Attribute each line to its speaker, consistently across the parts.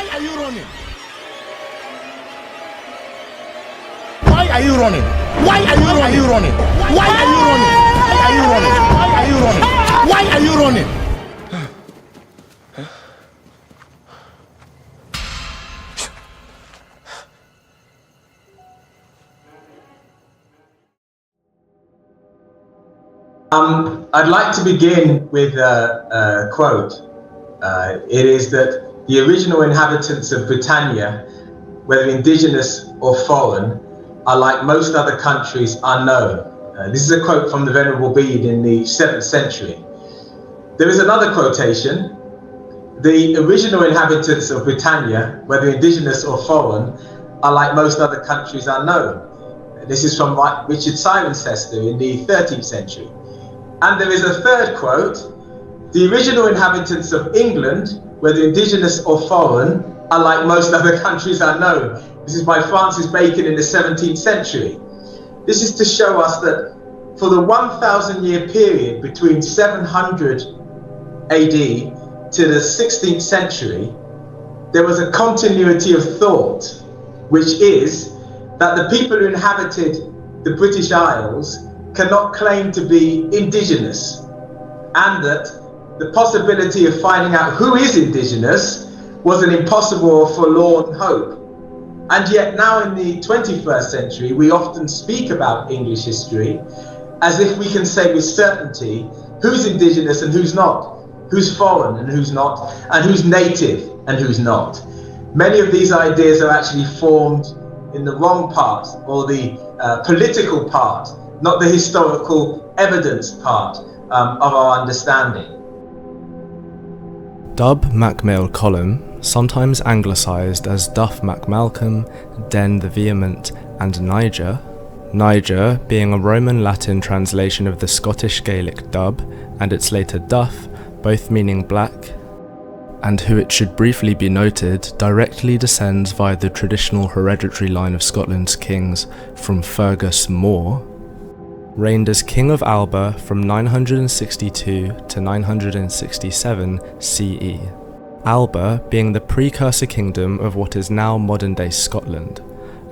Speaker 1: Why are you running? Why are you running? Why are you running? Why are you running? Why are you running? Why are you running? Why are you running?
Speaker 2: I'd like to begin with a quote. It is that the original inhabitants of Britannia, whether indigenous or foreign, are like most other countries unknown. This is a quote from the Venerable Bede in the 7th century. There is another quotation. The original inhabitants of Britannia, whether indigenous or foreign, are like most other countries unknown. This is from Richard Cirencester in the 13th century. And there is a third quote. The original inhabitants of England, whether indigenous or foreign, are like most other countries unknown. This is by Francis Bacon in the 17th century. This is to show us that for the 1,000-year period between 700 AD to the 16th century, there was a continuity of thought, which is that the people who inhabited the British Isles cannot claim to be indigenous, and that the possibility of finding out who is indigenous was an impossible or forlorn hope. And yet now in the 21st century, we often speak about English history as if we can say with certainty who's indigenous and who's not, who's foreign and who's not, and who's native and who's not. Many of these ideas are actually formed in the wrong part, or the political part, not the historical evidence part of our understanding.
Speaker 3: Dubh Mac Mael Colum, sometimes anglicised as Duff Mac Malcolm, Den the Vehement, and Niger, Niger being a Roman Latin translation of the Scottish Gaelic Dubh and its later Duff, both meaning black, and who, it should briefly be noted, directly descends via the traditional hereditary line of Scotland's kings from Fergus More, reigned as King of Alba from 962 to 967 CE. Alba being the precursor kingdom of what is now modern-day Scotland,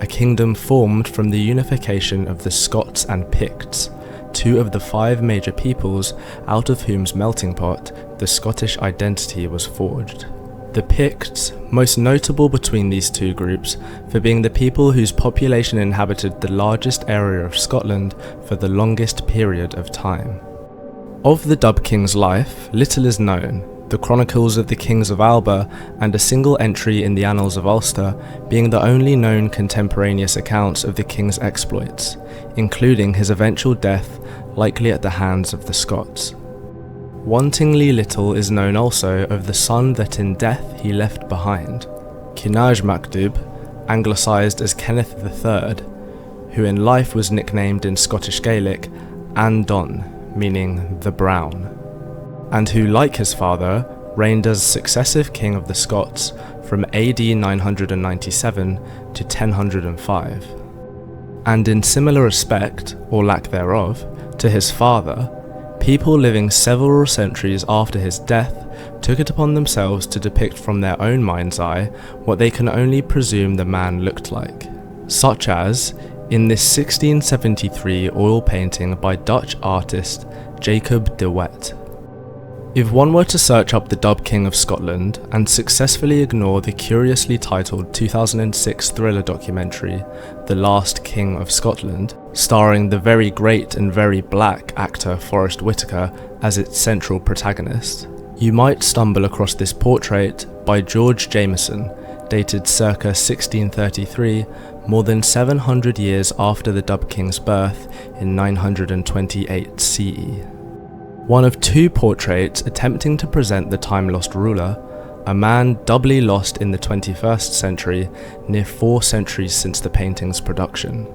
Speaker 3: a kingdom formed from the unification of the Scots and Picts, two of the 5 major peoples out of whose melting pot the Scottish identity was forged. The Picts, most notable between these two groups for being the people whose population inhabited the largest area of Scotland for the longest period of time. Of the Dubh king's life, little is known, the Chronicles of the Kings of Alba and a single entry in the Annals of Ulster being the only known contemporaneous accounts of the king's exploits, including his eventual death, likely at the hands of the Scots. Wantingly little is known also of the son that in death he left behind, Cinaj Mac Dubh, anglicised as Kenneth III, who in life was nicknamed in Scottish Gaelic Andon, meaning the Brown, and who, like his father, reigned as successive king of the Scots from AD 997 to 1005. And in similar respect, or lack thereof, to his father, people living several centuries after his death took it upon themselves to depict from their own mind's eye what they can only presume the man looked like, such as in this 1673 oil painting by Dutch artist Jacob de Wet. If one were to search up the Dubh King of Scotland and successfully ignore the curiously titled 2006 thriller documentary The Last King of Scotland, starring the very great and very black actor Forrest Whitaker as its central protagonist, you might stumble across this portrait by George Jameson, dated circa 1633, more than 700 years after the Dubh King's birth in 928 CE. One of 2 portraits attempting to present the time-lost ruler, a man doubly lost in the 21st century, near 4 centuries since the painting's production.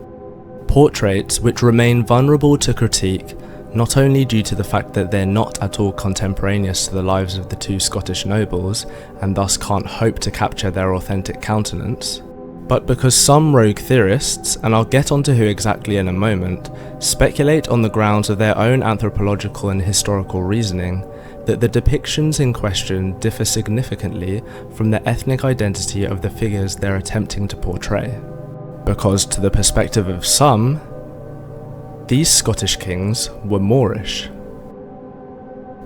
Speaker 3: Portraits which remain vulnerable to critique, not only due to the fact that they're not at all contemporaneous to the lives of the 2 Scottish nobles, and thus can't hope to capture their authentic countenance, but because some rogue theorists, and I'll get onto who exactly in a moment, speculate on the grounds of their own anthropological and historical reasoning that the depictions in question differ significantly from the ethnic identity of the figures they're attempting to portray. Because to the perspective of some, these Scottish kings were Moorish.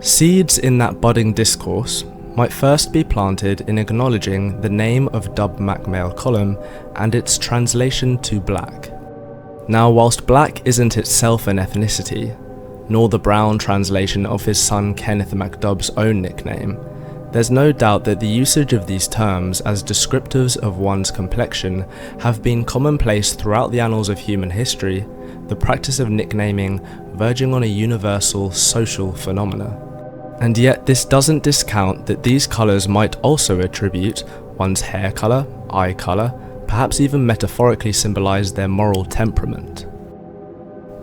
Speaker 3: Seeds in that budding discourse might first be planted in acknowledging the name of Dubh mac Mael Colum and its translation to black. Now, whilst black isn't itself an ethnicity, nor the brown translation of his son Kenneth mac Dubb's own nickname, there's no doubt that the usage of these terms as descriptors of one's complexion have been commonplace throughout the annals of human history, the practice of nicknaming verging on a universal social phenomena. And yet this doesn't discount that these colours might also attribute one's hair colour, eye colour, perhaps even metaphorically symbolise their moral temperament.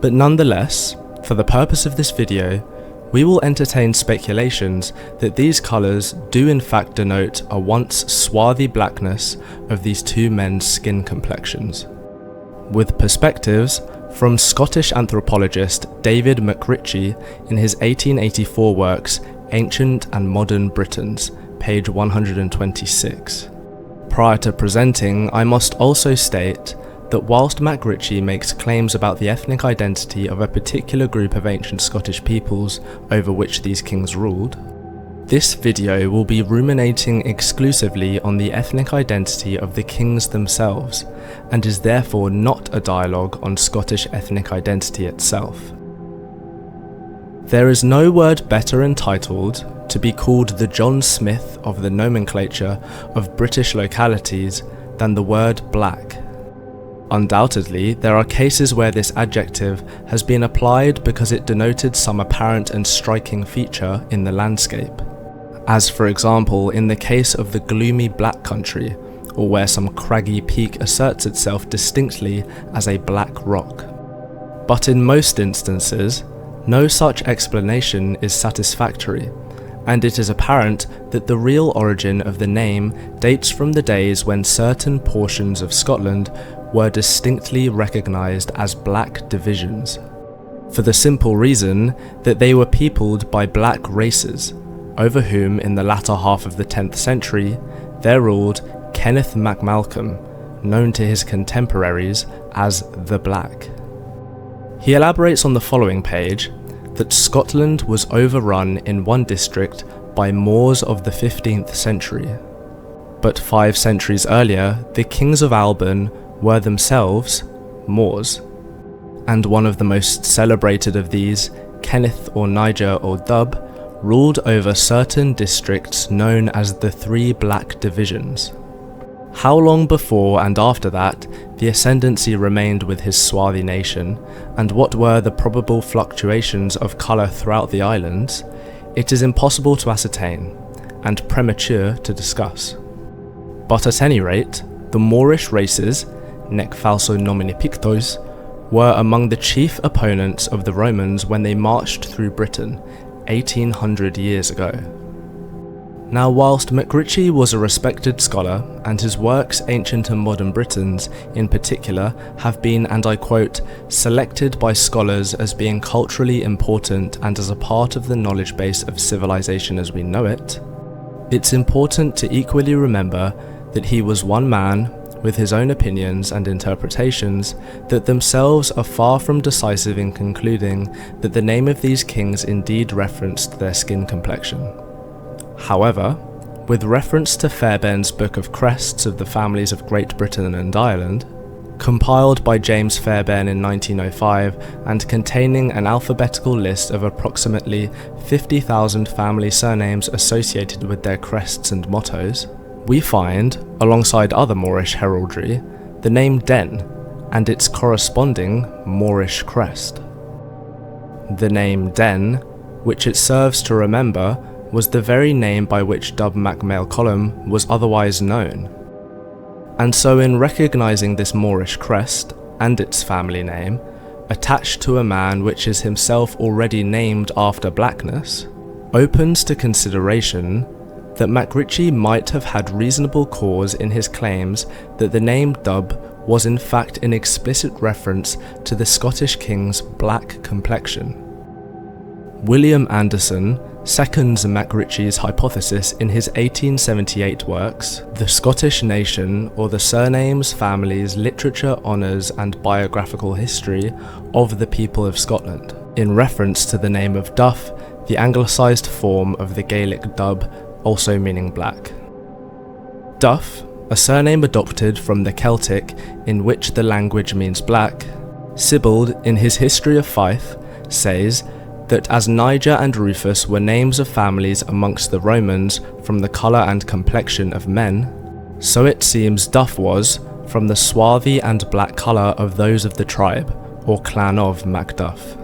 Speaker 3: But nonetheless, for the purpose of this video, we will entertain speculations that these colours do in fact denote a once swarthy blackness of these two men's skin complexions, with perspectives from Scottish anthropologist David McRitchie in his 1884 works Ancient and Modern Britons, page 126. Prior to presenting, I must also state that whilst McRitchie makes claims about the ethnic identity of a particular group of ancient Scottish peoples over which these kings ruled, this video will be ruminating exclusively on the ethnic identity of the kings themselves, and is therefore not a dialogue on Scottish ethnic identity itself. There is no word better entitled to be called the John Smith of the nomenclature of British localities than the word black. Undoubtedly, there are cases where this adjective has been applied because it denoted some apparent and striking feature in the landscape, as for example in the case of the gloomy Black Country, or where some craggy peak asserts itself distinctly as a black rock. But in most instances, no such explanation is satisfactory, and it is apparent that the real origin of the name dates from the days when certain portions of Scotland were distinctly recognised as black divisions, for the simple reason that they were peopled by black races, over whom in the latter half of the 10th century there ruled Kenneth mac Malcolm, known to his contemporaries as the Black. He elaborates on the following page that Scotland was overrun in one district by Moors of the 15th century, but 5 centuries earlier the kings of Alban were themselves Moors, and one of the most celebrated of these, Kenneth or Niger or Dubh, ruled over certain districts known as the 3 Black Divisions. How long before and after that the ascendancy remained with his swarthy nation, and what were the probable fluctuations of colour throughout the islands, it is impossible to ascertain, and premature to discuss. But at any rate, the Moorish races, nec falso nomine pictos, were among the chief opponents of the Romans when they marched through Britain 1800 years ago. Now, whilst McRitchie was a respected scholar, and his works Ancient and Modern Britons in particular have been, and I quote, selected by scholars as being culturally important and as a part of the knowledge base of civilization as we know it, it's important to equally remember that he was one man with his own opinions and interpretations that themselves are far from decisive in concluding that the name of these kings indeed referenced their skin complexion. However, with reference to Fairbairn's Book of Crests of the Families of Great Britain and Ireland, compiled by James Fairbairn in 1905 and containing an alphabetical list of approximately 50,000 family surnames associated with their crests and mottos, we find, alongside other Moorish heraldry, the name Den and its corresponding Moorish crest. The name Den, which it serves to remember, was the very name by which Dubh mac Mael Colum was otherwise known. And so in recognising this Moorish crest, and its family name, attached to a man which is himself already named after blackness, opens to consideration that MacRitchie might have had reasonable cause in his claims that the name Dubh was in fact an explicit reference to the Scottish king's black complexion. William Anderson seconds MacRitchie's hypothesis in his 1878 works, The Scottish Nation, or the Surnames, Families, Literature, Honours and Biographical History of the People of Scotland, in reference to the name of Duff, the anglicised form of the Gaelic Dubh, also meaning black. Duff, a surname adopted from the Celtic in which the language means black, Sibbald, in his History of Fife, says that as Niger and Rufus were names of families amongst the Romans from the colour and complexion of men, so it seems Duff was from the swarthy and black colour of those of the tribe, or clan of Macduff.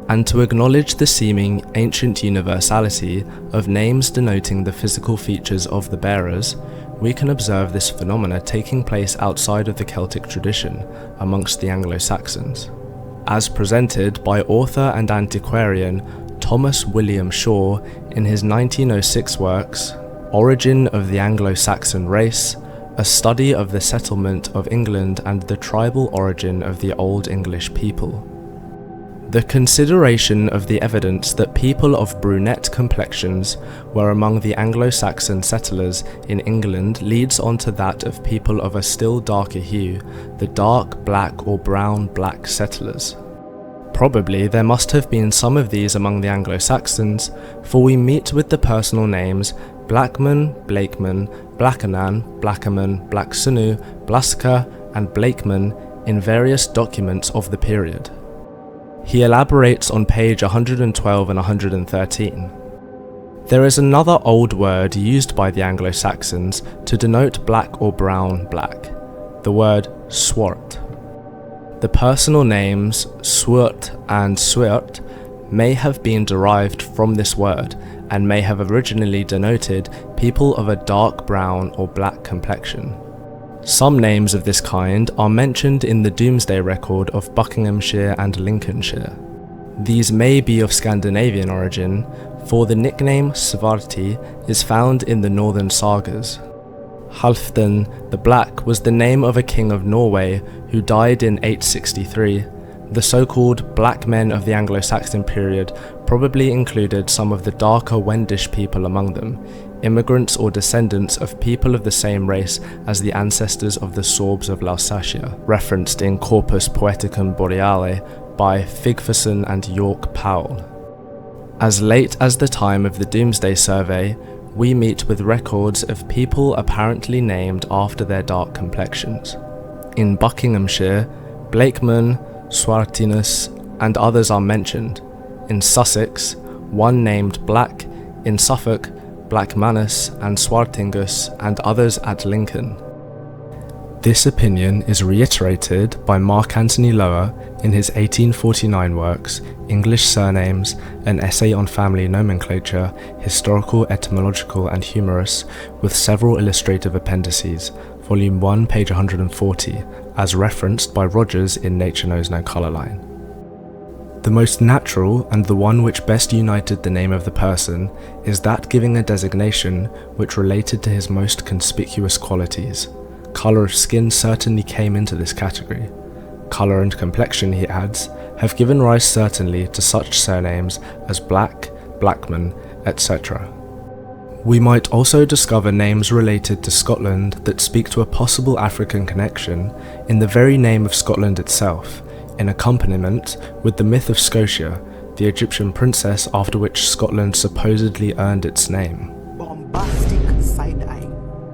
Speaker 3: And to acknowledge the seeming ancient universality of names denoting the physical features of the bearers, we can observe this phenomena taking place outside of the Celtic tradition amongst the Anglo-Saxons, as presented by author and antiquarian Thomas William Shaw in his 1906 works, Origin of the Anglo-Saxon Race, a study of the settlement of England and the tribal origin of the Old English people. The consideration of the evidence that people of brunette complexions were among the Anglo-Saxon settlers in England leads on to that of people of a still darker hue, the dark black or brown black settlers. Probably there must have been some of these among the Anglo-Saxons, for we meet with the personal names Blackman, Blakeman, Blackanan, Blackaman, Blacksunu, Blaska and Blakeman in various documents of the period. He elaborates on page 112 and 113. There is another old word used by the Anglo-Saxons to denote black or brown black, the word swart. The personal names Swart and Swirt may have been derived from this word and may have originally denoted people of a dark brown or black complexion. Some names of this kind are mentioned in the Domesday record of Buckinghamshire and Lincolnshire. These may be of Scandinavian origin, for the nickname Svarti is found in the northern sagas. Halfdan the Black was the name of a king of Norway who died in 863. The so-called black men of the Anglo-Saxon period probably included some of the darker Wendish people among them, immigrants or descendants of people of the same race as the ancestors of the Sorbs of Lusatia, referenced in Corpus Poeticum Boreale by Figferson and York Powell. As late as the time of the Domesday Survey, we meet with records of people apparently named after their dark complexions. In Buckinghamshire, Blakeman, Swartinus, and others are mentioned. In Sussex, one named Black, in Suffolk, Blackmanus and Swartingus, and others at Lincoln. This opinion is reiterated by Mark Anthony Lower in his 1849 works, English Surnames, an essay on family nomenclature, historical, etymological, and humorous, with several illustrative appendices, Volume 1, page 140, as referenced by Rogers in Nature Knows No Colour Line. The most natural, and the one which best united the name of the person, is that giving a designation which related to his most conspicuous qualities. Colour of skin certainly came into this category. Colour and complexion, he adds, have given rise certainly to such surnames as Black, Blackman, etc. We might also discover names related to Scotland that speak to a possible African connection in the very name of Scotland itself, in accompaniment with the myth of Scotia, the Egyptian princess after which Scotland supposedly earned its name.
Speaker 4: Bombastic side-eye.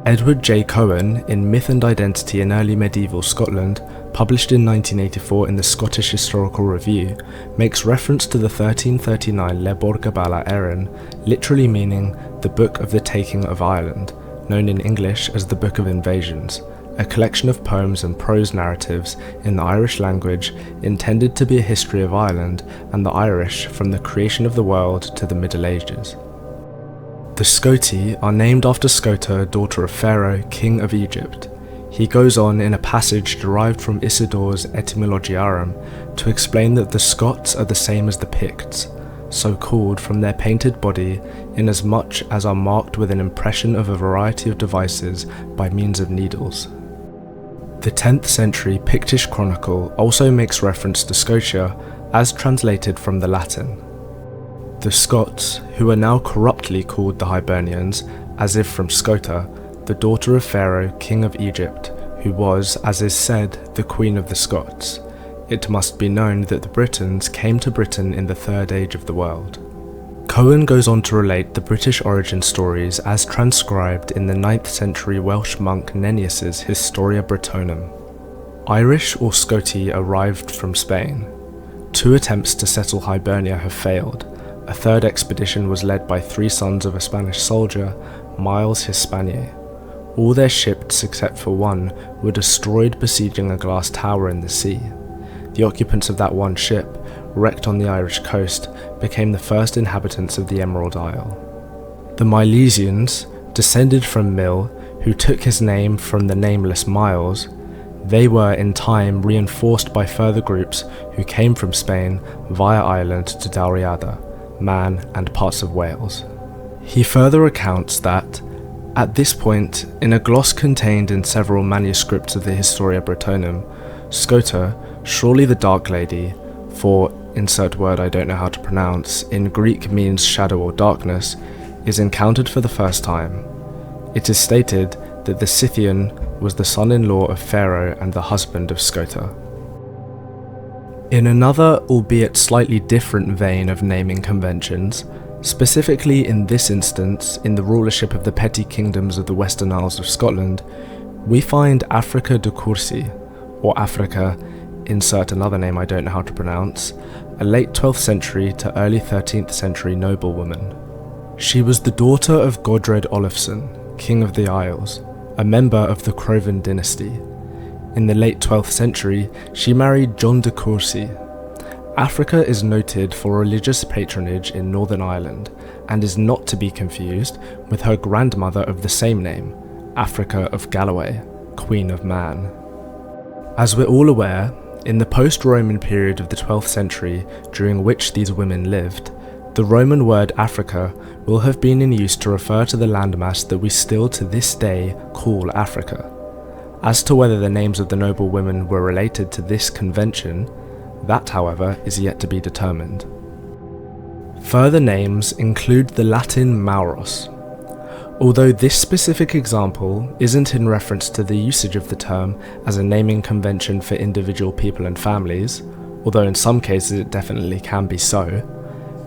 Speaker 3: Edward J. Cohen, in Myth and Identity in Early Medieval Scotland, published in 1984 in the Scottish Historical Review, makes reference to the 1339 Le Borgabala Erin, literally meaning the Book of the Taking of Ireland, known in English as the Book of Invasions, a collection of poems and prose narratives in the Irish language intended to be a history of Ireland and the Irish from the creation of the world to the Middle Ages. The Scoti are named after Scota, daughter of Pharaoh, king of Egypt. He goes on in a passage derived from Isidore's Etymologiarum to explain that the Scots are the same as the Picts. so called from their painted body, inasmuch as are marked with an impression of a variety of devices by means of needles. The 10th century Pictish chronicle also makes reference to Scotia as translated from the Latin. The Scots, who are now corruptly called the Hibernians, as if from Scota, the daughter of Pharaoh, king of Egypt, who was, as is said, the queen of the Scots. It must be known that the Britons came to Britain in the Third Age of the world. Cohen goes on to relate the British origin stories as transcribed in the 9th century Welsh monk Nennius's Historia Britonum. Irish or Scoti arrived from Spain. 2 attempts to settle Hibernia have failed. A 3rd expedition was led by 3 sons of a Spanish soldier, Miles Hispaniae. All their ships except for one were destroyed besieging a glass tower in the sea. The occupants of that one ship, wrecked on the Irish coast, became the first inhabitants of the Emerald Isle. The Milesians, descended from Mil, who took his name from the nameless Miles, they were in time reinforced by further groups who came from Spain via Ireland to Dalriada, Man and parts of Wales. He further accounts that, at this point, in a gloss contained in several manuscripts of the Historia Britonum, Scota, surely the Dark Lady, for insert word I don't know how to pronounce, in Greek means shadow or darkness, is encountered for the first time. It is stated that the Scythian was the son-in-law of Pharaoh and the husband of Scota. In another, albeit slightly different vein of naming conventions, specifically in this instance in the rulership of the petty kingdoms of the Western Isles of Scotland, we find Africa de Courcy, or Africa, insert another name I don't know how to pronounce, a late 12th century to early 13th century noblewoman. She was the daughter of Godred Olafsson, King of the Isles, a member of the Crovan dynasty. In the late 12th century, she married John de Courcy. Africa is noted for religious patronage in Northern Ireland, and is not to be confused with her grandmother of the same name, Africa of Galloway, Queen of Man. As we're all aware, in the post-Roman period of the 12th century, during which these women lived, the Roman word Africa will have been in use to refer to the landmass that we still to this day call Africa. As to whether the names of the noble women were related to this convention, that, however, is yet to be determined. Further names include the Latin Mauros. Although this specific example isn't in reference to the usage of the term as a naming convention for individual people and families, although in some cases it definitely can be so,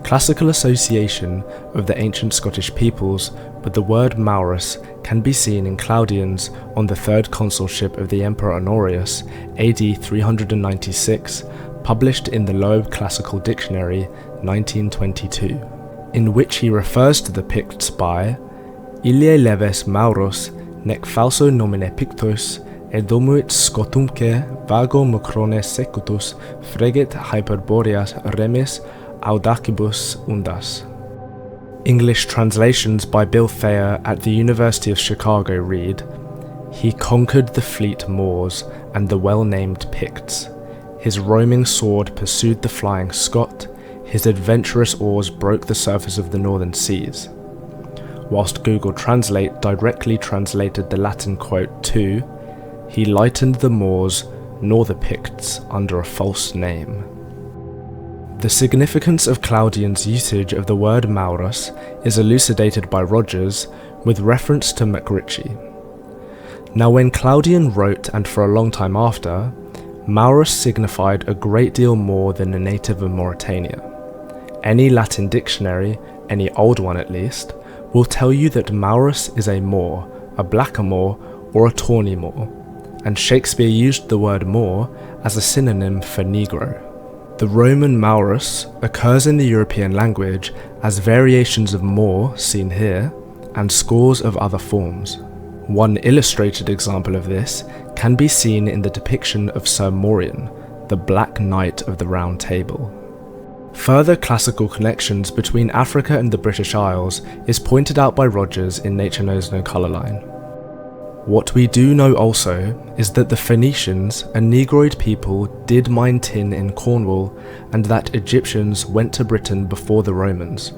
Speaker 3: classical association of the ancient Scottish peoples with the word Maurus can be seen in Claudian's on the 3rd consulship of the Emperor Honorius, AD 396, published in the Loeb Classical Dictionary, 1922, in which he refers to the Picts by Ille leves Mauros, nec falso nomine Pictos, edomuit Scotumque vago mucrone secutus, freget hyperboreas remes audacibus undas. English translations by Bill Thayer at the University of Chicago read, "He conquered the fleet Moors and the well-named Picts. His roaming sword pursued the flying Scot, his adventurous oars broke the surface of the northern seas." Whilst Google Translate directly translated the Latin quote to, "He lightened the Moors nor the Picts under a false name." The significance of Claudian's usage of the word Maurus is elucidated by Rogers with reference to MacRitchie. Now when Claudian wrote, and for a long time after, Maurus signified a great deal more than a native of Mauritania. Any Latin dictionary, any old one at least, will tell you that Maurus is a Moor, a blackamoor, or a tawny Moor, and Shakespeare used the word Moor as a synonym for Negro. The Roman Maurus occurs in the European language as variations of Moor, seen here, and scores of other forms. One illustrated example of this can be seen in the depiction of Sir Morian, the Black Knight of the Round Table. Further classical connections between Africa and the British Isles is pointed out by Rogers in Nature Knows No Colourline. What we do know also is that the Phoenicians, a Negroid people, did mine tin in Cornwall, and that Egyptians went to Britain before the Romans.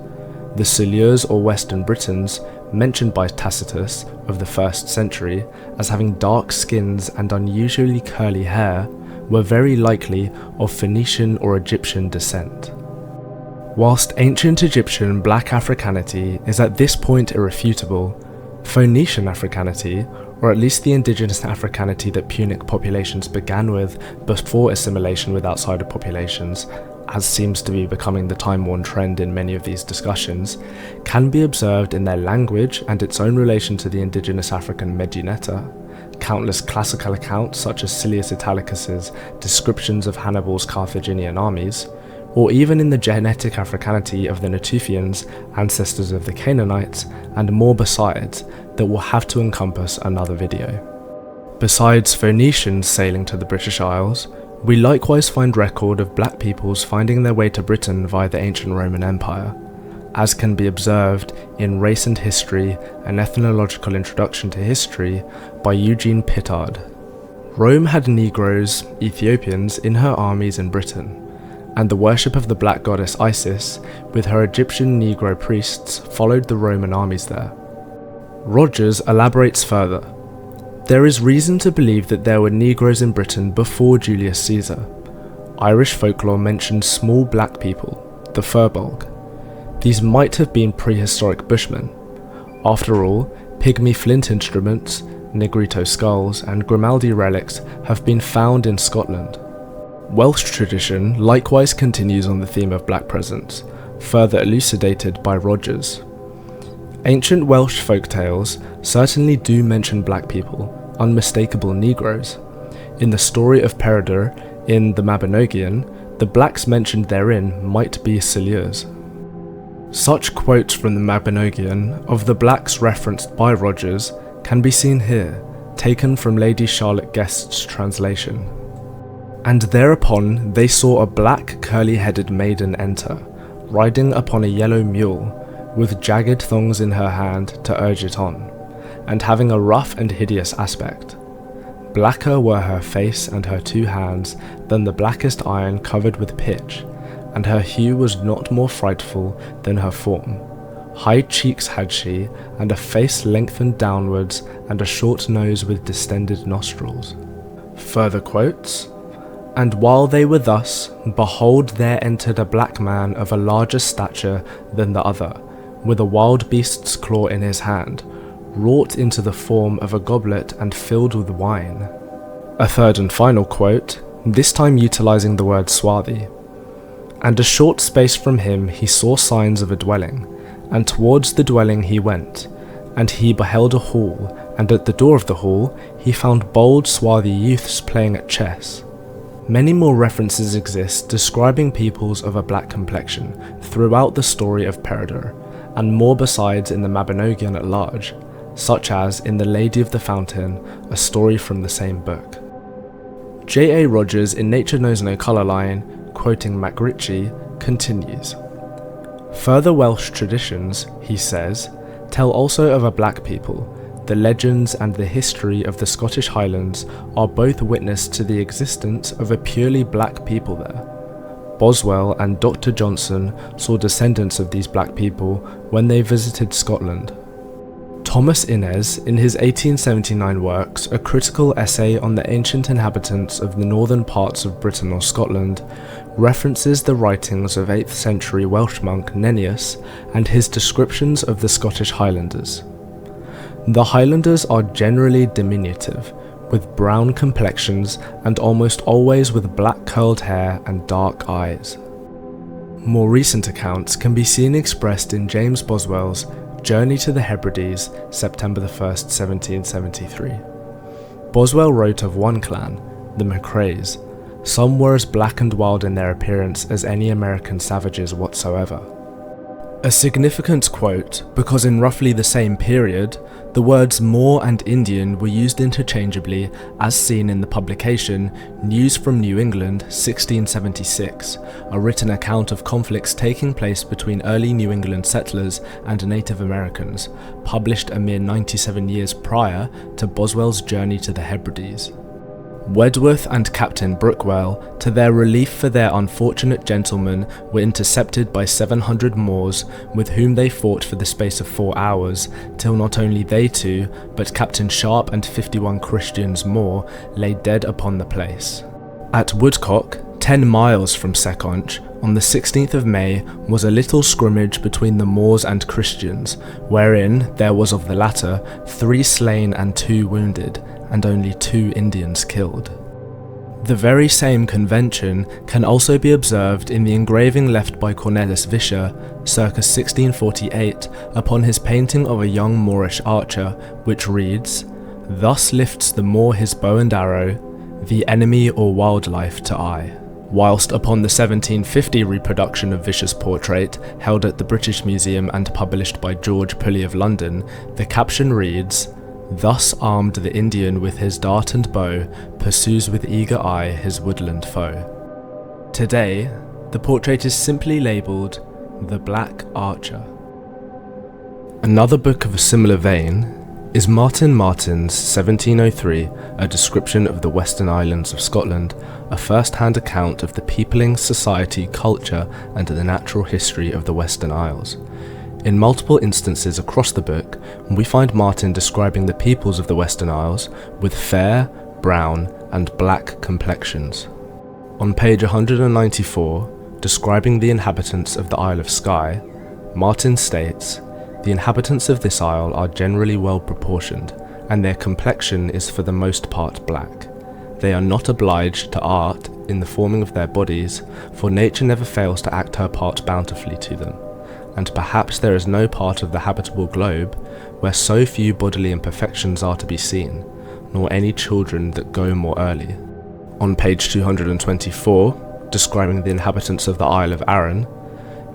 Speaker 3: The Silures or Western Britons, mentioned by Tacitus of the 1st century as having dark skins and unusually curly hair, were very likely of Phoenician or Egyptian descent. Whilst ancient Egyptian black Africanity is at this point irrefutable, Phoenician Africanity, or at least the indigenous Africanity that Punic populations began with before assimilation with outsider populations, as seems to be becoming the time-worn trend in many of these discussions, can be observed in their language and its own relation to the indigenous African Meduneta. Countless classical accounts such as Silius Italicus's descriptions of Hannibal's Carthaginian armies, or even in the genetic Africanity of the Natufians, ancestors of the Canaanites, and more besides, that will have to encompass another video. Besides Phoenicians sailing to the British Isles, we likewise find record of black peoples finding their way to Britain via the ancient Roman Empire, as can be observed in Race and History, an ethnological introduction to history by Eugene Pittard. Rome had Negroes, Ethiopians, in her armies in Britain, and the worship of the black goddess Isis, with her Egyptian Negro priests, followed the Roman armies there. Rogers elaborates further. There is reason to believe that there were Negroes in Britain before Julius Caesar. Irish folklore mentions small black people, the Firbolg. These might have been prehistoric Bushmen. After all, pygmy flint instruments, Negrito skulls, and Grimaldi relics have been found in Scotland. Welsh tradition likewise continues on the theme of black presence, further elucidated by Rogers. Ancient Welsh folktales certainly do mention black people, unmistakable Negroes. In the story of Peredur in the Mabinogion, the blacks mentioned therein might be Silures. Such quotes from the Mabinogion of the blacks referenced by Rogers can be seen here, taken from Lady Charlotte Guest's translation. And thereupon they saw a black curly-headed maiden enter, riding upon a yellow mule, with jagged thongs in her hand to urge it on, and having a rough and hideous aspect. Blacker were her face and her 2 hands than the blackest iron covered with pitch, and her hue was not more frightful than her form. High cheeks had she, and a face lengthened downwards, and a short nose with distended nostrils. Further quotes, "And while they were thus, behold there entered a black man of a larger stature than the other, with a wild beast's claw in his hand, wrought into the form of a goblet and filled with wine." A third and final quote, this time utilising the word swarthy. "And a short space from him he saw signs of a dwelling, and towards the dwelling he went, and he beheld a hall, and at the door of the hall he found bold swarthy youths playing at chess." Many more references exist describing peoples of a black complexion throughout the story of Peredur, and more besides in the Mabinogion at large, such as in The Lady of the Fountain, a story from the same book. J.A. Rogers in Nature Knows No Colour line, quoting MacRitchie, continues, "Further Welsh traditions, he says, tell also of a black people. The legends and the history of the Scottish Highlands are both witness to the existence of a purely black people there. Boswell and Dr. Johnson saw descendants of these black people when they visited Scotland. Thomas Innes, in his 1879 works, A Critical Essay on the Ancient Inhabitants of the Northern Parts of Britain or Scotland, references the writings of 8th century Welsh monk Nennius and his descriptions of the Scottish Highlanders. The Highlanders are generally diminutive, with brown complexions and almost always with black curled hair and dark eyes. More recent accounts can be seen expressed in James Boswell's Journey to the Hebrides, September 1st, 1773. Boswell wrote of one clan, the McRaes. Some were as black and wild in their appearance as any American savages whatsoever. A significant quote, because in roughly the same period, The words Moor and Indian were used interchangeably, as seen in the publication News from New England 1676, a written account of conflicts taking place between early New England settlers and Native Americans, published a mere 97 years prior to Boswell's journey to the Hebrides. Wedworth and Captain Brookwell, to their relief for their unfortunate gentlemen, were intercepted by 700 Moors, with whom they fought for the space of 4 hours, till not only they two, but Captain Sharp and 51 Christians more, lay dead upon the place. At Woodcock, 10 miles from Seconch, on the 16th of May, was a little scrimmage between the Moors and Christians, wherein there was of the latter 3 slain and 2 wounded, and only 2 Indians killed. The very same convention can also be observed in the engraving left by Cornelis Vischer, circa 1648, upon his painting of a young Moorish archer, which reads, "Thus lifts the Moor his bow and arrow, the enemy or wildlife to eye." Whilst upon the 1750 reproduction of Vischer's portrait, held at the British Museum and published by George Pulley of London, the caption reads, "Thus armed the Indian with his dart and bow, pursues with eager eye his woodland foe." Today, the portrait is simply labelled The Black Archer. Another book of a similar vein is Martin Martin's 1703, A Description of the Western Islands of Scotland, a first-hand account of the peopling, society, culture and the natural history of the Western Isles. In multiple instances across the book, we find Martin describing the peoples of the Western Isles with fair, brown, and black complexions. On page 194, describing the inhabitants of the Isle of Skye, Martin states, "The inhabitants of this isle are generally well proportioned, and their complexion is for the most part black. They are not obliged to art in the forming of their bodies, for nature never fails to act her part bountifully to them. And perhaps there is no part of the habitable globe where so few bodily imperfections are to be seen, nor any children that go more early." On page 224, describing the inhabitants of the Isle of Arran,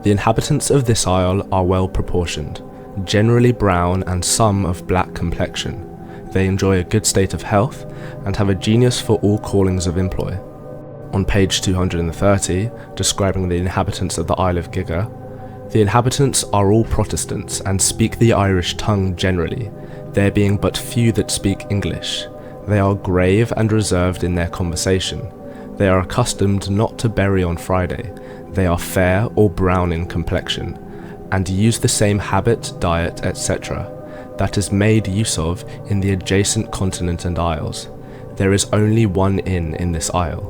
Speaker 3: "The inhabitants of this isle are well proportioned, generally brown and some of black complexion. They enjoy a good state of health, and have a genius for all callings of employ." On page 230, describing the inhabitants of the Isle of Gigga, "The inhabitants are all Protestants, and speak the Irish tongue generally, there being but few that speak English. They are grave and reserved in their conversation. They are accustomed not to bury on Friday. They are fair or brown in complexion, and use the same habit, diet, etc., that is made use of in the adjacent continent and isles. There is only one inn in this isle."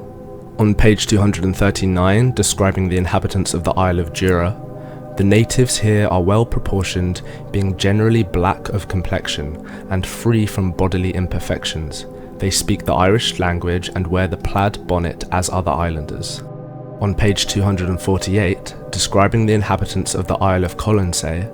Speaker 3: On page 239, describing the inhabitants of the Isle of Jura, "The natives here are well proportioned, being generally black of complexion, and free from bodily imperfections. They speak the Irish language and wear the plaid bonnet as other islanders." On page 248, describing the inhabitants of the Isle of Colonsay,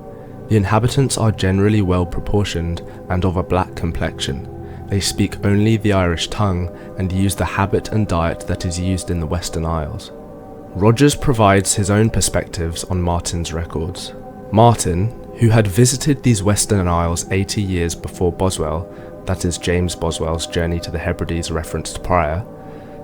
Speaker 3: "The inhabitants are generally well proportioned, and of a black complexion. They speak only the Irish tongue, and use the habit and diet that is used in the Western Isles." Rogers provides his own perspectives on Martin's records. Martin, who had visited these Western Isles 80 years before Boswell, that is James Boswell's journey to the Hebrides referenced prior,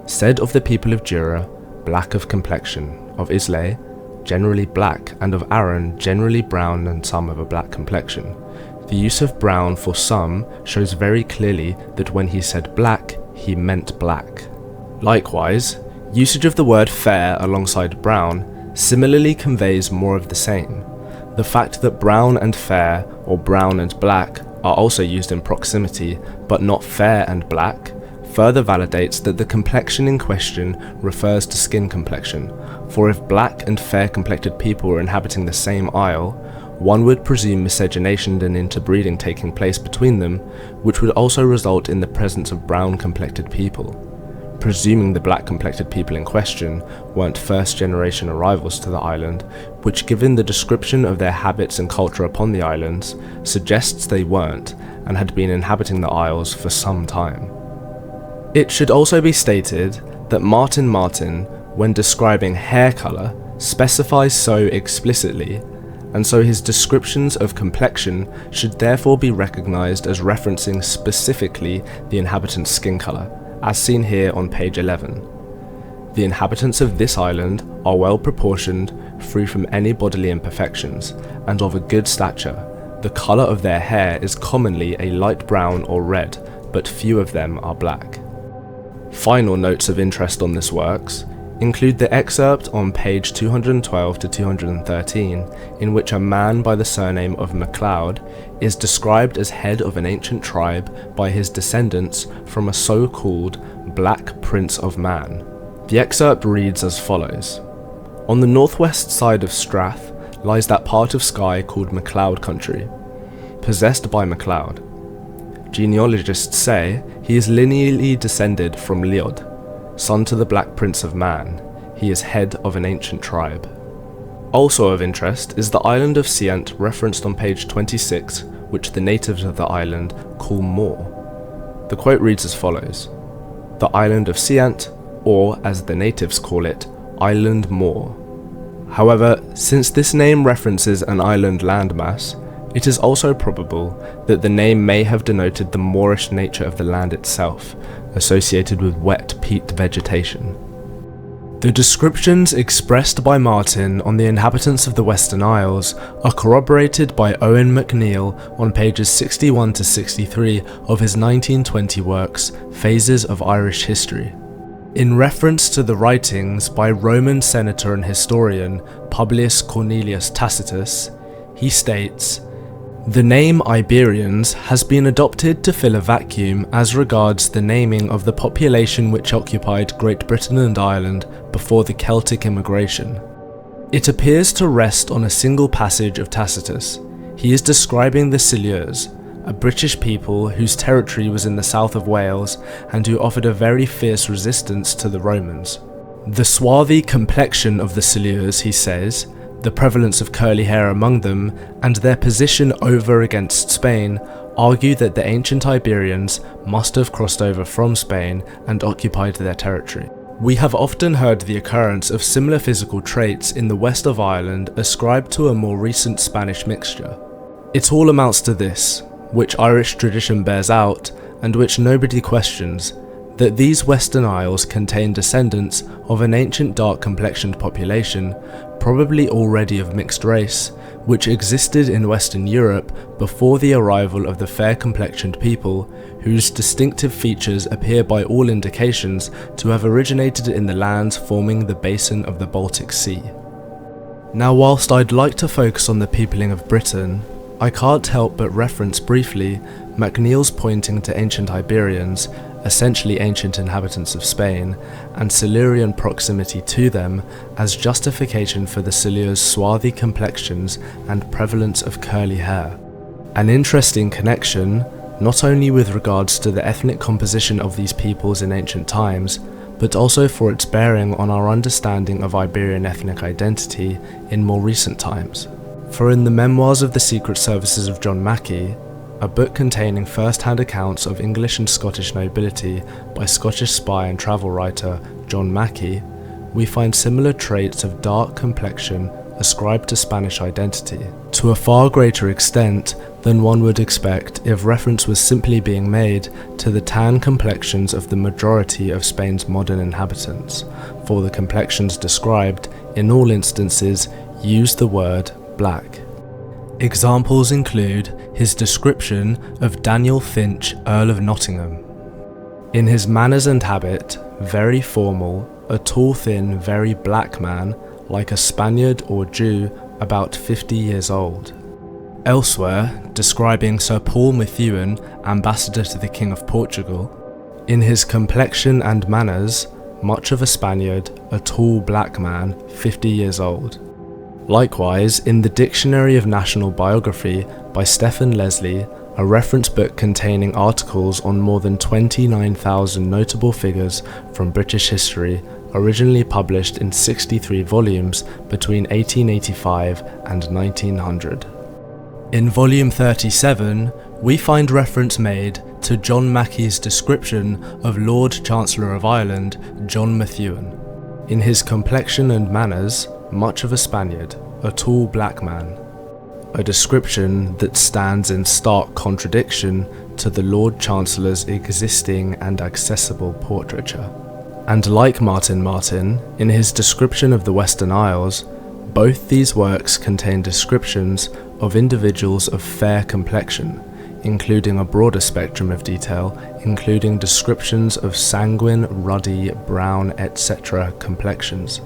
Speaker 3: said of the people of Jura, black of complexion, of Islay, generally black, and of Arran, generally brown and some of a black complexion. The use of brown for some shows very clearly that when he said black, he meant black. Likewise, usage of the word fair alongside brown similarly conveys more of the same. The fact that brown and fair, or brown and black, are also used in proximity, but not fair and black, further validates that the complexion in question refers to skin complexion, for if black and fair complected people were inhabiting the same isle, one would presume miscegenation and interbreeding taking place between them, which would also result in the presence of brown complected people. Presuming the black complected people in question weren't first generation arrivals to the island, which given the description of their habits and culture upon the islands, suggests they weren't and had been inhabiting the isles for some time. It should also be stated that Martin, when describing hair colour, specifies so explicitly, and so his descriptions of complexion should therefore be recognised as referencing specifically the inhabitants' skin colour, as seen here on page 11. The inhabitants of this island are well proportioned, free from any bodily imperfections, and of a good stature. The colour of their hair is commonly a light brown or red, but few of them are black. Final notes of interest on this works include the excerpt on page 212 to 213, in which a man by the surname of MacLeod is described as head of an ancient tribe by his descendants from a so-called Black Prince of Man. The excerpt reads as follows. On the northwest side of Strath lies that part of Skye called MacLeod Country, possessed by MacLeod. Genealogists say he is lineally descended from Leod, son to the Black Prince of Man. He is head of an ancient tribe. Also of interest is the island of Siant referenced on page 26, which the natives of the island call Moor. The quote reads as follows. The island of Siant, or as the natives call it, Island Moor. However, since this name references an island landmass, it is also probable that the name may have denoted the moorish nature of the land itself, associated with wet peat vegetation. The descriptions expressed by Martin on the inhabitants of the Western Isles are corroborated by Owen MacNeill on pages 61 to 63 of his 1920 works, Phases of Irish History. In reference to the writings by Roman senator and historian Publius Cornelius Tacitus, he states, "The name Iberians has been adopted to fill a vacuum as regards the naming of the population which occupied Great Britain and Ireland before the Celtic immigration. It appears to rest on a single passage of Tacitus. He is describing the Silures, a British people whose territory was in the south of Wales and who offered a very fierce resistance to the Romans. The swarthy complexion of the Silures, he says, the prevalence of curly hair among them, and their position over against Spain argue that the ancient Iberians must have crossed over from Spain and occupied their territory. We have often heard the occurrence of similar physical traits in the west of Ireland ascribed to a more recent Spanish mixture. It all amounts to this, which Irish tradition bears out, and which nobody questions, that these Western Isles contain descendants of an ancient dark-complexioned population, probably already of mixed race, which existed in Western Europe before the arrival of the fair-complexioned people, whose distinctive features appear by all indications to have originated in the lands forming the basin of the Baltic Sea. Now, whilst I'd like to focus on the peopling of Britain, I can't help but reference briefly MacNeill's pointing to ancient Iberians, essentially ancient inhabitants of Spain, and Silurian proximity to them as justification for the Silures' swarthy complexions and prevalence of curly hair. An interesting connection, not only with regards to the ethnic composition of these peoples in ancient times, but also for its bearing on our understanding of Iberian ethnic identity in more recent times. For in the Memoirs of the Secret Services of John Mackie, a book containing first-hand accounts of English and Scottish nobility by Scottish spy and travel writer John Mackie, we find similar traits of dark complexion ascribed to Spanish identity, to a far greater extent than one would expect if reference was simply being made to the tan complexions of the majority of Spain's modern inhabitants, for the complexions described, in all instances, use the word black. Examples include his description of Daniel Finch, Earl of Nottingham. In his manners and habit, very formal, a tall, thin, very black man, like a Spaniard or Jew, about 50 years old. Elsewhere, describing Sir Paul Methuen, ambassador to the King of Portugal, in his complexion and manners, much of a Spaniard, a tall black man, 50 years old. Likewise, in the Dictionary of National Biography by Stephen Leslie, a reference book containing articles on more than 29,000 notable figures from British history, originally published in 63 volumes between 1885 and 1900. In volume 37, we find reference made to John Mackie's description of Lord Chancellor of Ireland, John Methuen. In his complexion and manners, much of a Spaniard, a tall black man. a description that stands in stark contradiction to the Lord Chancellor's existing and accessible portraiture. And like Martin, in his description of the Western Isles, both these works contain descriptions of individuals of fair complexion, including a broader spectrum of detail, including descriptions of sanguine, ruddy, brown, etc. complexions.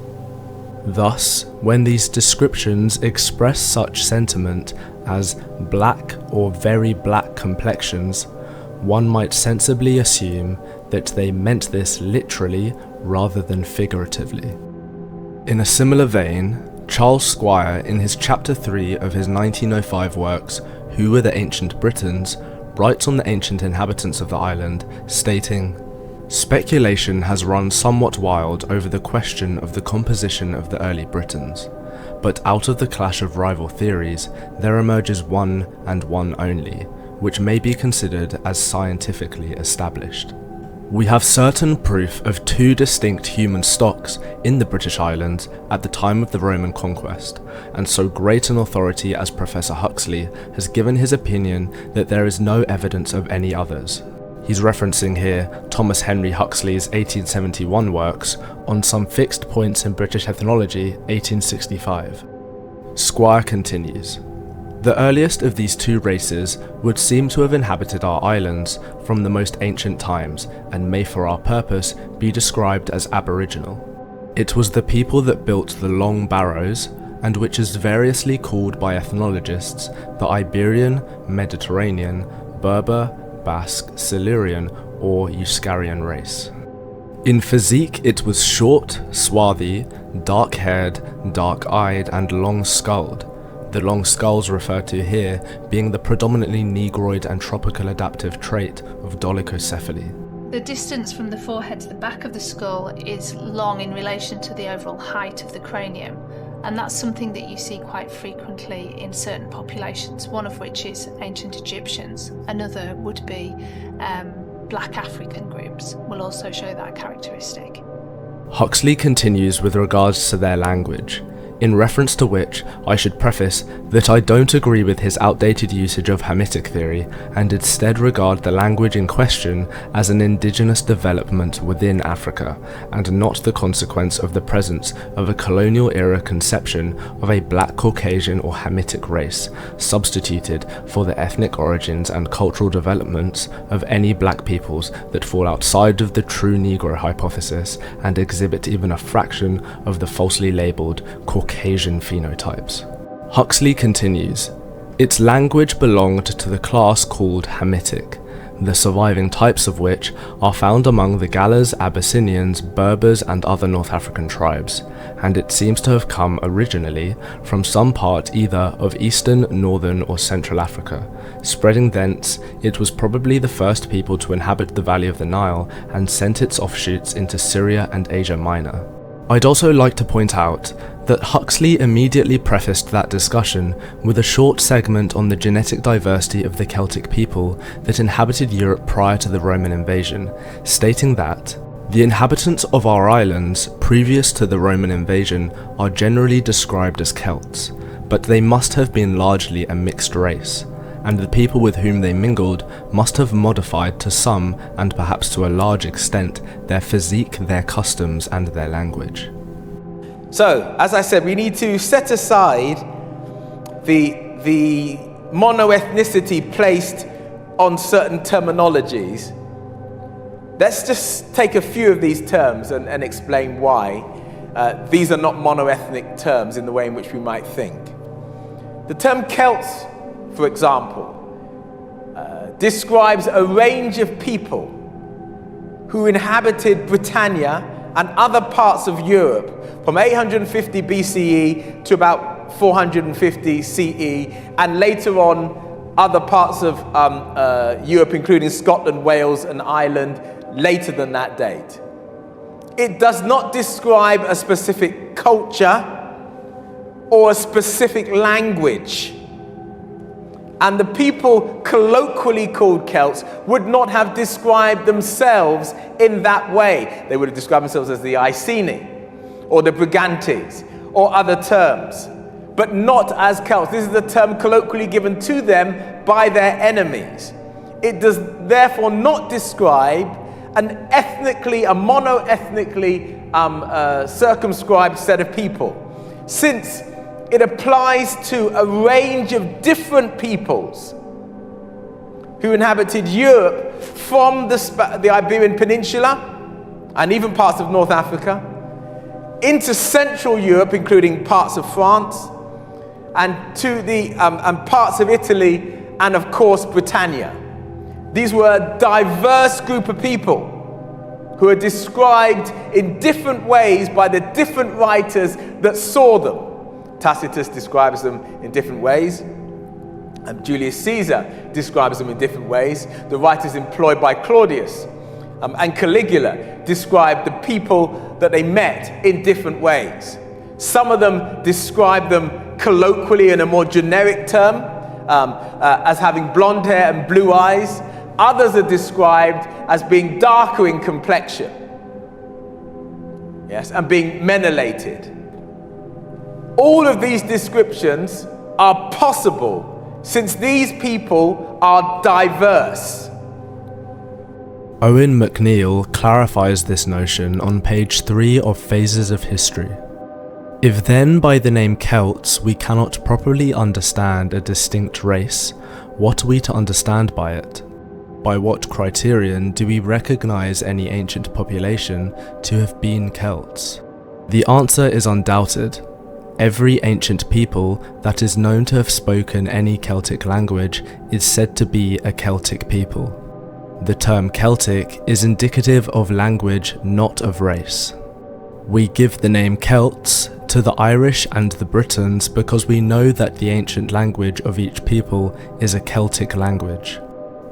Speaker 3: Thus, when these descriptions express such sentiment as black or very black complexions, one might sensibly assume that they meant this literally rather than figuratively. In a similar vein, Charles Squire, in his chapter 3 of his 1905 works, Who Were the Ancient Britons?, writes on the ancient inhabitants of the island, stating, "Speculation has run somewhat wild over the question of the composition of the early Britons, but out of the clash of rival theories, there emerges one and one only, which may be considered as scientifically established. We have certain proof of two distinct human stocks in the British Islands at the time of the Roman conquest, and so great an authority as Professor Huxley has given his opinion that there is no evidence of any others." He's referencing here Thomas Henry Huxley's 1871 works on some fixed points in British ethnology, 1865. Squire continues, "The earliest of these two races would seem to have inhabited our islands from the most ancient times, and may for our purpose be described as aboriginal. It was the people that built the long barrows, and which is variously called by ethnologists the Iberian, Mediterranean, Berber, Basque, Silurian, or Euskarian race. In physique it was short, swarthy, dark-haired, dark-eyed, and long-skulled, the long skulls referred to here being the predominantly negroid and tropical adaptive trait of dolichocephaly.
Speaker 5: The distance from the forehead to the back of the skull is long in relation to the overall height of the cranium, and that's something that you see quite frequently in certain populations, one of which is ancient Egyptians. Another would be black African groups, will also show that characteristic.
Speaker 3: Huxley continues with regards to their language, in reference to which I should preface that I don't agree with his outdated usage of Hamitic theory, and instead regard the language in question as an indigenous development within Africa, and not the consequence of the presence of a colonial era conception of a black Caucasian or Hamitic race, substituted for the ethnic origins and cultural developments of any black peoples that fall outside of the true Negro hypothesis and exhibit even a fraction of the falsely labelled Caucasian phenotypes. Huxley continues, its language belonged to the class called Hamitic, the surviving types of which are found among the Gallas, Abyssinians, Berbers and other North African tribes, and it seems to have come originally from some part either of Eastern, Northern or Central Africa. Spreading thence, it was probably the first people to inhabit the valley of the Nile and sent its offshoots into Syria and Asia Minor. I'd also like to point out that Huxley immediately prefaced that discussion with a short segment on the genetic diversity of the Celtic people that inhabited Europe prior to the Roman invasion, stating that the inhabitants of our islands previous to the Roman invasion are generally described as Celts, but they must have been largely a mixed race, and the people with whom they mingled must have modified to some, and perhaps to a large extent, their physique, their customs, and their language.
Speaker 6: So, as I said, we need to set aside the monoethnicity placed on certain terminologies. Let's just take a few of these terms and explain why these are not monoethnic terms in the way in which we might think. The term Celts, for example, describes a range of people who inhabited Britannia and other parts of Europe from 850 BCE to about 450 CE, and later on other parts of Europe, including Scotland, Wales and Ireland, later than that date. It does not describe a specific culture or a specific language. And the people colloquially called Celts would not have described themselves in that way. They would have described themselves as the Iceni, or the Brigantes, or other terms. but not as Celts. This is the term colloquially given to them by their enemies. It does therefore not describe a mono-ethnically circumscribed set of people, since it applies to a range of different peoples who inhabited Europe from the Iberian Peninsula and even parts of North Africa into Central Europe, including parts of France, and to the and parts of Italy, and of course Britannia. These were a diverse group of people who are described in different ways by the different writers that saw them. Tacitus describes them in different ways. Julius Caesar describes them in different ways. The writers employed by Claudius and Caligula describe the people that they met in different ways. Some of them describe them colloquially in a more generic term, as having blonde hair and blue eyes. Others are described as being darker in complexion, yes, and being menellated. All of these descriptions are possible since these people are diverse.
Speaker 3: Owen McNeill clarifies this notion on page 3 of Phases of History. If then by the name Celts we cannot properly understand a distinct race, what are we to understand by it? By what criterion do we recognize any ancient population to have been Celts? The answer is undoubted. Every ancient people that is known to have spoken any Celtic language is said to be a Celtic people. The term Celtic is indicative of language, not of race. We give the name Celts to the Irish and the Britons because we know that the ancient language of each people is a Celtic language.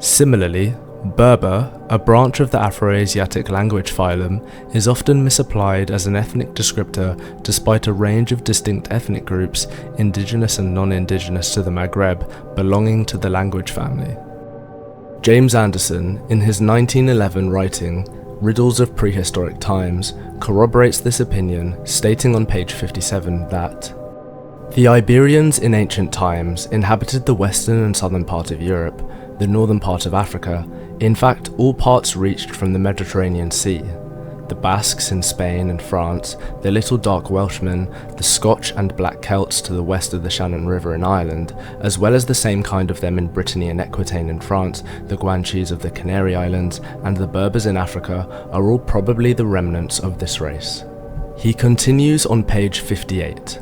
Speaker 3: Similarly, Berber, a branch of the Afroasiatic language phylum, is often misapplied as an ethnic descriptor despite a range of distinct ethnic groups, indigenous and non-indigenous to the Maghreb, belonging to the language family. James Anderson, in his 1911 writing, Riddles of Prehistoric Times, corroborates this opinion, stating on page 57 that the Iberians in ancient times inhabited the western and southern part of Europe, the northern part of Africa, in fact all parts reached from the Mediterranean Sea. The Basques in Spain and France, the Little Dark Welshmen, the Scotch and Black Celts to the west of the Shannon River in Ireland, as well as the same kind of them in Brittany and Aquitaine in France, the Guanches of the Canary Islands, and the Berbers in Africa are all probably the remnants of this race. He continues on page 58.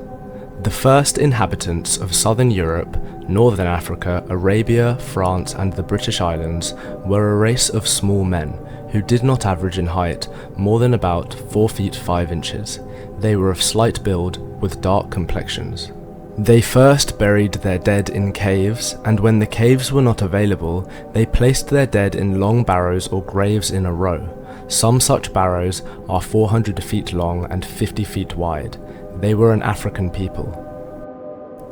Speaker 3: The first inhabitants of southern Europe, northern Africa, Arabia, France, and the British Islands were a race of small men who did not average in height more than about 4 feet 5 inches. They were of slight build with dark complexions. They first buried their dead in caves, and when the caves were not available, they placed their dead in long barrows or graves in a row. Some such barrows are 400 feet long and 50 feet wide. They were an African people.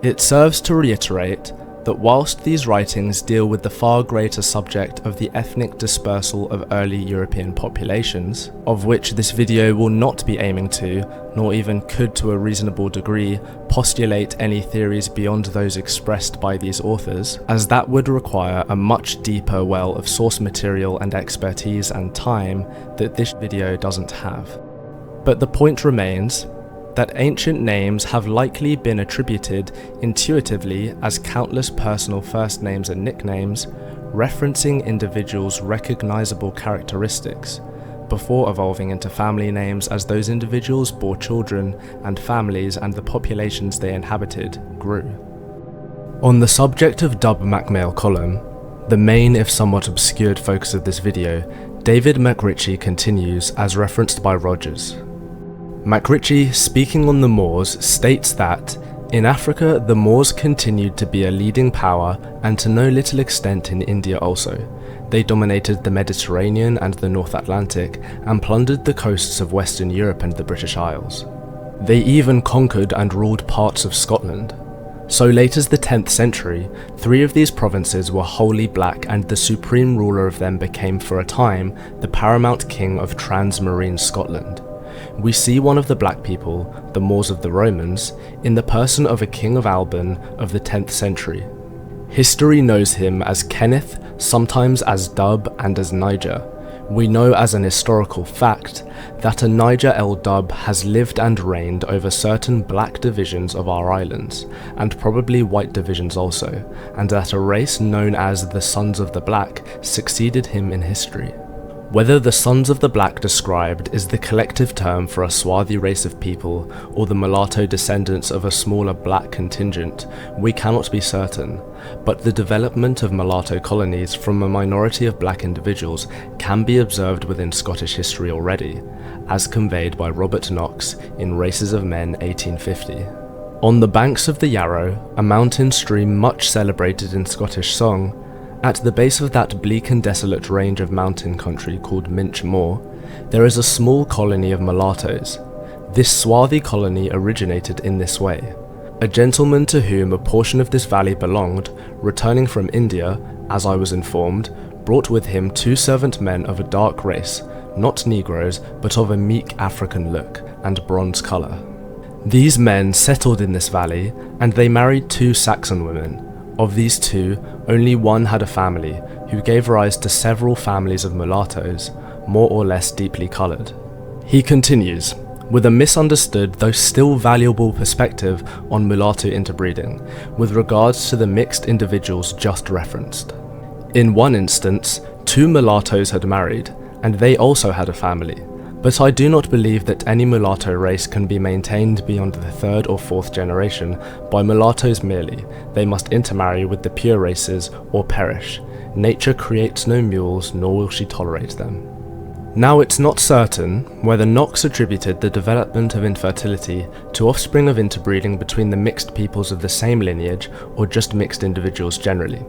Speaker 3: It serves to reiterate that whilst these writings deal with the far greater subject of the ethnic dispersal of early European populations, of which this video will not be aiming to, nor even could to a reasonable degree, postulate any theories beyond those expressed by these authors, as that would require a much deeper well of source material and expertise and time that this video doesn't have. But the point remains that ancient names have likely been attributed intuitively as countless personal first names and nicknames, referencing individuals' recognizable characteristics, before evolving into family names as those individuals bore children and families and the populations they inhabited grew. On the subject of Dubh MacMail column, the main if somewhat obscured focus of this video, David MacRitchie continues as referenced by Rogers. MacRitchie, speaking on the Moors, states that, in Africa the Moors continued to be a leading power and to no little extent in India also. They dominated the Mediterranean and the North Atlantic and plundered the coasts of Western Europe and the British Isles. They even conquered and ruled parts of Scotland. So late as the 10th century, 3 of these provinces were wholly black and the supreme ruler of them became for a time the paramount king of transmarine Scotland. we see one of the black people, the Moors of the Romans, in the person of a king of Alban of the 10th century. History knows him as Kenneth, sometimes as Dubh and as Niger. We know as an historical fact that a Niger el Dubh has lived and reigned over certain black divisions of our islands, and probably white divisions also, and that a race known as the Sons of the Black succeeded him in history. Whether the Sons of the Black described is the collective term for a swarthy race of people, or the mulatto descendants of a smaller black contingent, we cannot be certain, but the development of mulatto colonies from a minority of black individuals can be observed within Scottish history already, as conveyed by Robert Knox in Races of Men 1850. On the banks of the Yarrow, a mountain stream much celebrated in Scottish song, at the base of that bleak and desolate range of mountain country called Minch Moor, there is a small colony of mulattoes. This swarthy colony originated in this way. A gentleman to whom a portion of this valley belonged, returning from India, as I was informed, brought with him 2 servant men of a dark race, not Negroes, but of a meek African look and bronze colour. These men settled in this valley, and they married 2 Saxon women. Of these 2, only one had a family, who gave rise to several families of mulattoes, more or less deeply coloured. He continues, with a misunderstood though still valuable perspective on mulatto interbreeding, with regards to the mixed individuals just referenced. In one instance, 2 mulattoes had married, and they also had a family, but I do not believe that any mulatto race can be maintained beyond the 3rd or 4th generation by mulattoes merely. They must intermarry with the pure races or perish. Nature creates no mules, nor will she tolerate them. Now it's not certain whether Knox attributed the development of infertility to offspring of interbreeding between the mixed peoples of the same lineage or just mixed individuals generally.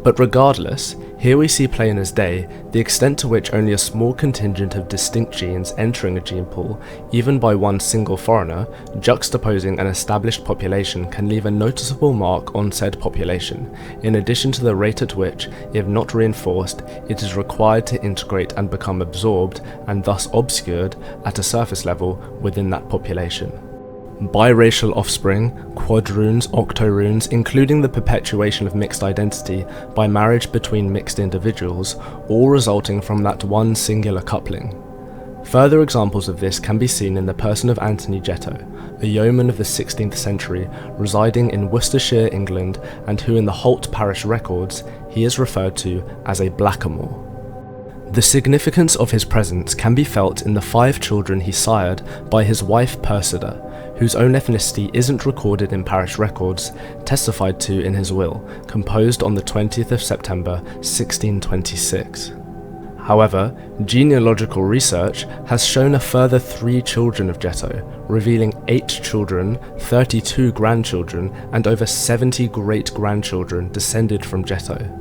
Speaker 3: But regardless, here we see plain as day the extent to which only a small contingent of distinct genes entering a gene pool, even by one single foreigner, juxtaposing an established population can leave a noticeable mark on said population, in addition to the rate at which, if not reinforced, it is required to integrate and become absorbed, and thus obscured, at a surface level within that population. Biracial offspring, quadroons, octoroons, including the perpetuation of mixed identity by marriage between mixed individuals, all resulting from that one singular coupling. Further examples of this can be seen in the person of Anthony Jetto, a yeoman of the 16th century residing in Worcestershire, England, and who in the Holt parish records he is referred to as a blackamoor. The significance of his presence can be felt in the 5 children he sired by his wife Persida, whose own ethnicity isn't recorded in parish records, testified to in his will, composed on the 20th of September 1626. However, genealogical research has shown a further 3 children of Jetto, revealing 8 children, 32 grandchildren, and over 70 great-grandchildren descended from Jetto.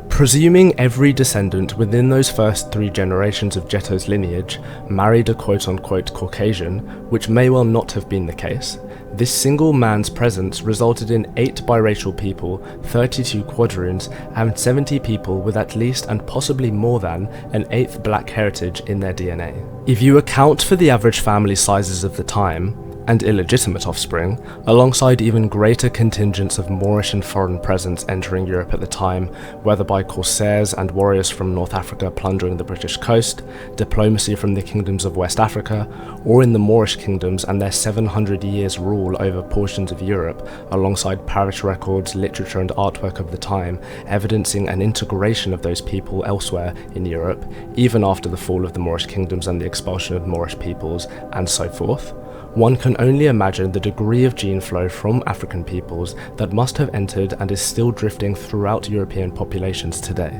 Speaker 3: Presuming every descendant within those first 3 generations of Jetto's lineage married a quote-unquote Caucasian, which may well not have been the case, this single man's presence resulted in 8 biracial people, 32 quadroons, and 70 people with at least and possibly more than an 8th black heritage in their DNA. If you account for the average family sizes of the time, and illegitimate offspring, alongside even greater contingents of Moorish and foreign presence entering Europe at the time, whether by Corsairs and warriors from North Africa plundering the British coast, diplomacy from the kingdoms of West Africa, or in the Moorish kingdoms and their 700 years rule over portions of Europe, alongside parish records, literature and artwork of the time, evidencing an integration of those people elsewhere in Europe, even after the fall of the Moorish kingdoms and the expulsion of Moorish peoples, and so forth, one can only imagine the degree of gene flow from African peoples that must have entered and is still drifting throughout European populations today.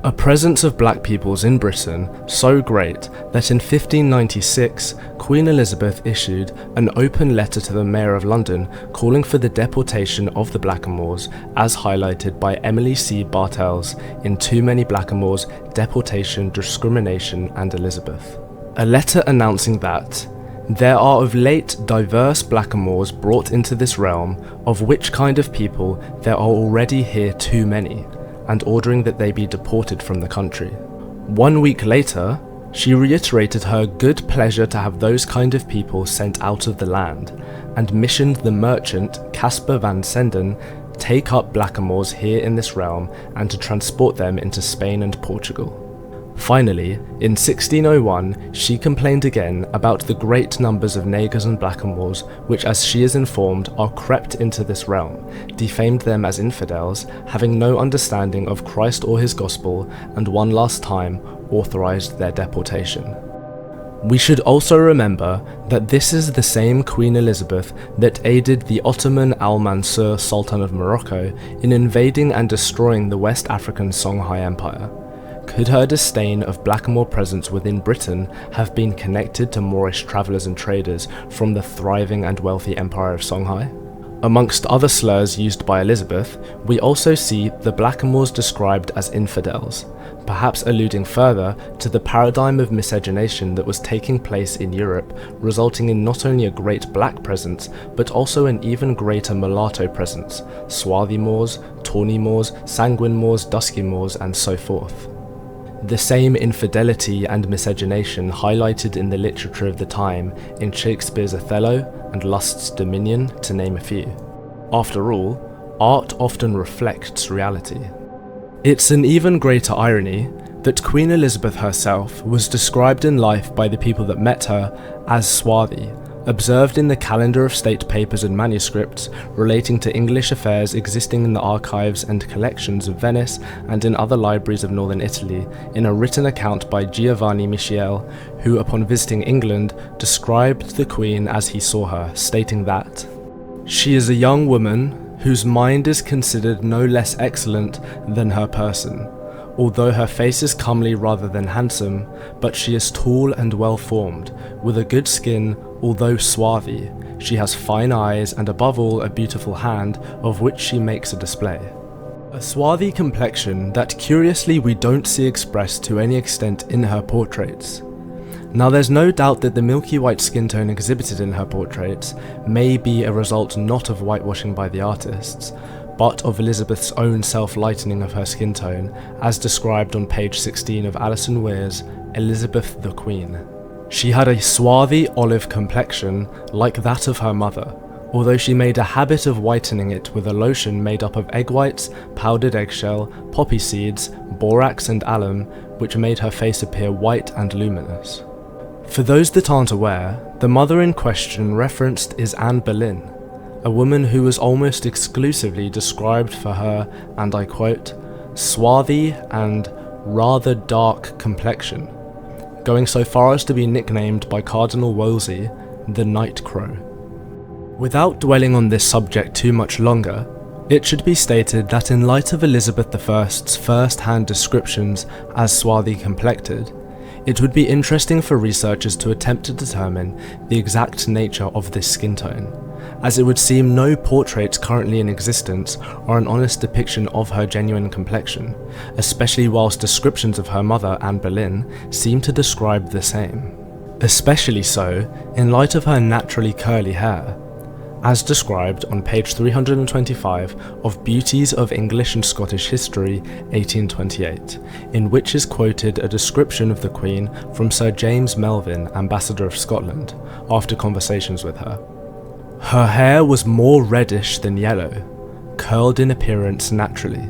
Speaker 3: A presence of black peoples in Britain so great that in 1596, Queen Elizabeth issued an open letter to the Mayor of London calling for the deportation of the blackamoors, as highlighted by Emily C. Bartels in Too Many Blackamoors, Deportation, Discrimination and Elizabeth. A letter announcing that there are of late diverse blackamoors brought into this realm, of which kind of people there are already here too many, and ordering that they be deported from the country. 1 week later, She reiterated her good pleasure to have those kind of people sent out of the land, and missioned the merchant Caspar van Senden take up blackamoors here in this realm and to transport them into Spain and Portugal. Finally, in 1601, she complained again about the great numbers of nagers and blackamoors which, as she is informed, are crept into this realm, defamed them as infidels, having no understanding of Christ or his gospel, and one last time authorized their deportation. We should also remember that this is the same Queen Elizabeth that aided the Ottoman Al-Mansur Sultan of Morocco in invading and destroying the West African Songhai Empire. Could her disdain of blackamoor presence within Britain have been connected to Moorish travellers and traders from the thriving and wealthy Empire of Songhai? Amongst other slurs used by Elizabeth, we also see the blackamoors described as infidels, perhaps alluding further to the paradigm of miscegenation that was taking place in Europe, resulting in not only a great black presence, but also an even greater mulatto presence, swarthy Moors, tawny Moors, sanguine Moors, dusky Moors, and so forth. The same infidelity and miscegenation highlighted in the literature of the time in Shakespeare's Othello and Lust's Dominion, to name a few. After all, art often reflects reality. It's an even greater irony that Queen Elizabeth herself was described in life by the people that met her as swarthy, observed in the calendar of state papers and manuscripts relating to English affairs existing in the archives and collections of Venice and in other libraries of northern Italy, in a written account by Giovanni Michiel, who upon visiting England described the Queen as he saw her, stating that she is a young woman whose mind is considered no less excellent than her person, although her face is comely rather than handsome, but she is tall and well formed, with a good skin, although swarthy. She has fine eyes and above all a beautiful hand, of which she makes a display. A swarthy complexion that curiously we don't see expressed to any extent in her portraits. Now there's no doubt that the milky white skin tone exhibited in her portraits may be a result not of whitewashing by the artists, but of Elizabeth's own self-lightening of her skin tone, as described on page 16 of Alison Weir's Elizabeth the Queen. She had a swarthy olive complexion like that of her mother, although she made a habit of whitening it with a lotion made up of egg whites, powdered eggshell, poppy seeds, borax and alum, which made her face appear white and luminous. For those that aren't aware, the mother in question referenced is Anne Boleyn, a woman who was almost exclusively described for her, and I quote, swarthy and rather dark complexion, going so far as to be nicknamed by Cardinal Wolsey the Night Crow. Without dwelling on this subject too much longer, it should be stated that in light of Elizabeth I's first-hand descriptions as swarthy complected, it would be interesting for researchers to attempt to determine the exact nature of this skin tone, as it would seem no portraits currently in existence are an honest depiction of her genuine complexion, especially whilst descriptions of her mother, Anne Boleyn, seem to describe the same. Especially so in light of her naturally curly hair, as described on page 325 of Beauties of English and Scottish History, 1828, in which is quoted a description of the Queen from Sir James Melvin, Ambassador of Scotland, after conversations with her. Her hair was more reddish than yellow, curled in appearance naturally.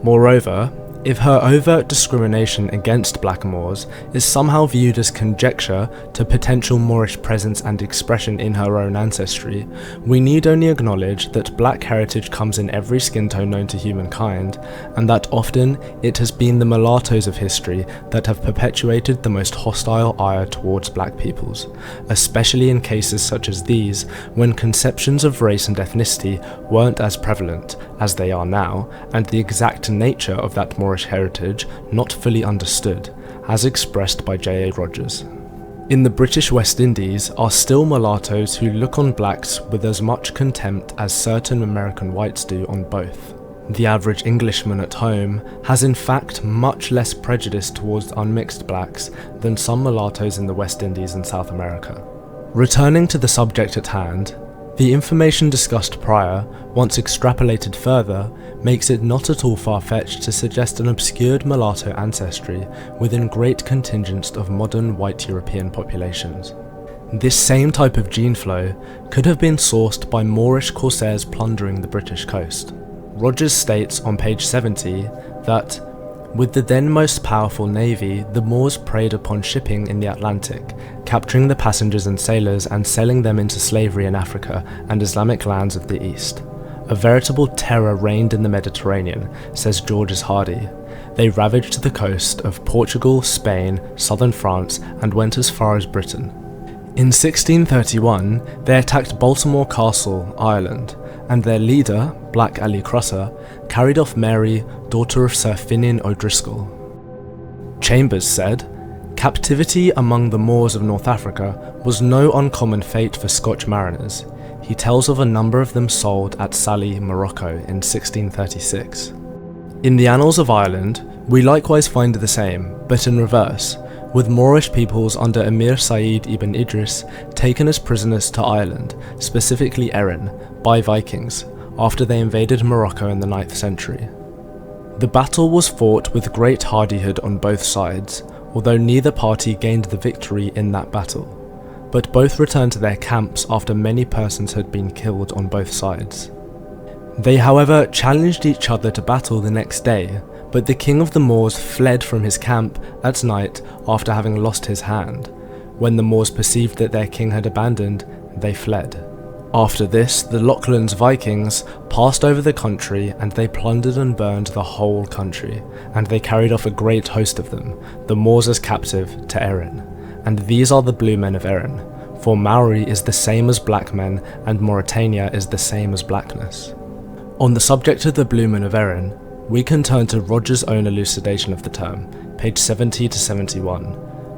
Speaker 3: Moreover, if her overt discrimination against blackamoors is somehow viewed as conjecture to potential Moorish presence and expression in her own ancestry, we need only acknowledge that black heritage comes in every skin tone known to humankind, and that often it has been the mulattoes of history that have perpetuated the most hostile ire towards black peoples, especially in cases such as these, when conceptions of race and ethnicity weren't as prevalent as they are now, and the exact nature of that Moorish heritage not fully understood, as expressed by J.A. Rogers. In the British West Indies are still mulattoes who look on blacks with as much contempt as certain American whites do on both. The average Englishman at home has in fact much less prejudice towards unmixed blacks than some mulattoes in the West Indies and South America. Returning to the subject at hand, The information discussed prior, once extrapolated further, makes it not at all far-fetched to suggest an obscured mulatto ancestry within great contingents of modern white European populations. This same type of gene flow could have been sourced by Moorish Corsairs plundering the British coast. Rogers states on page 70 that, with the then most powerful navy, the Moors preyed upon shipping in the Atlantic, capturing the passengers and sailors and selling them into slavery in Africa and Islamic lands of the East. A veritable terror reigned in the Mediterranean, says Georges Hardy. They ravaged the coast of Portugal, Spain, southern France, and went as far as Britain. In 1631, they attacked Baltimore Castle, Ireland, and their leader, Black Ali Crusser, carried off Mary, daughter of Sir Finian O'Driscoll. Chambers said, "Captivity among the Moors of North Africa was no uncommon fate for Scotch mariners." He tells of a number of them sold at Salé, Morocco in 1636. In the Annals of Ireland, we likewise find the same, but in reverse, with Moorish peoples under Emir Said ibn Idris taken as prisoners to Ireland, specifically Erin, by Vikings, after they invaded Morocco in the 9th century. The battle was fought with great hardihood on both sides, although neither party gained the victory in that battle, but both returned to their camps after many persons had been killed on both sides. They, however, challenged each other to battle the next day, but the king of the Moors fled from his camp at night after having lost his hand. When the Moors perceived that their king had abandoned, they fled. After this, the Lachlan's Vikings passed over the country and they plundered and burned the whole country, and they carried off a great host of them, the Moors as captive, to Erin. And these are the blue men of Erin, for Maori is the same as black men and Mauritania is the same as blackness. On the subject of the blue men of Erin, we can turn to Rogers' own elucidation of the term, page 70 to 71.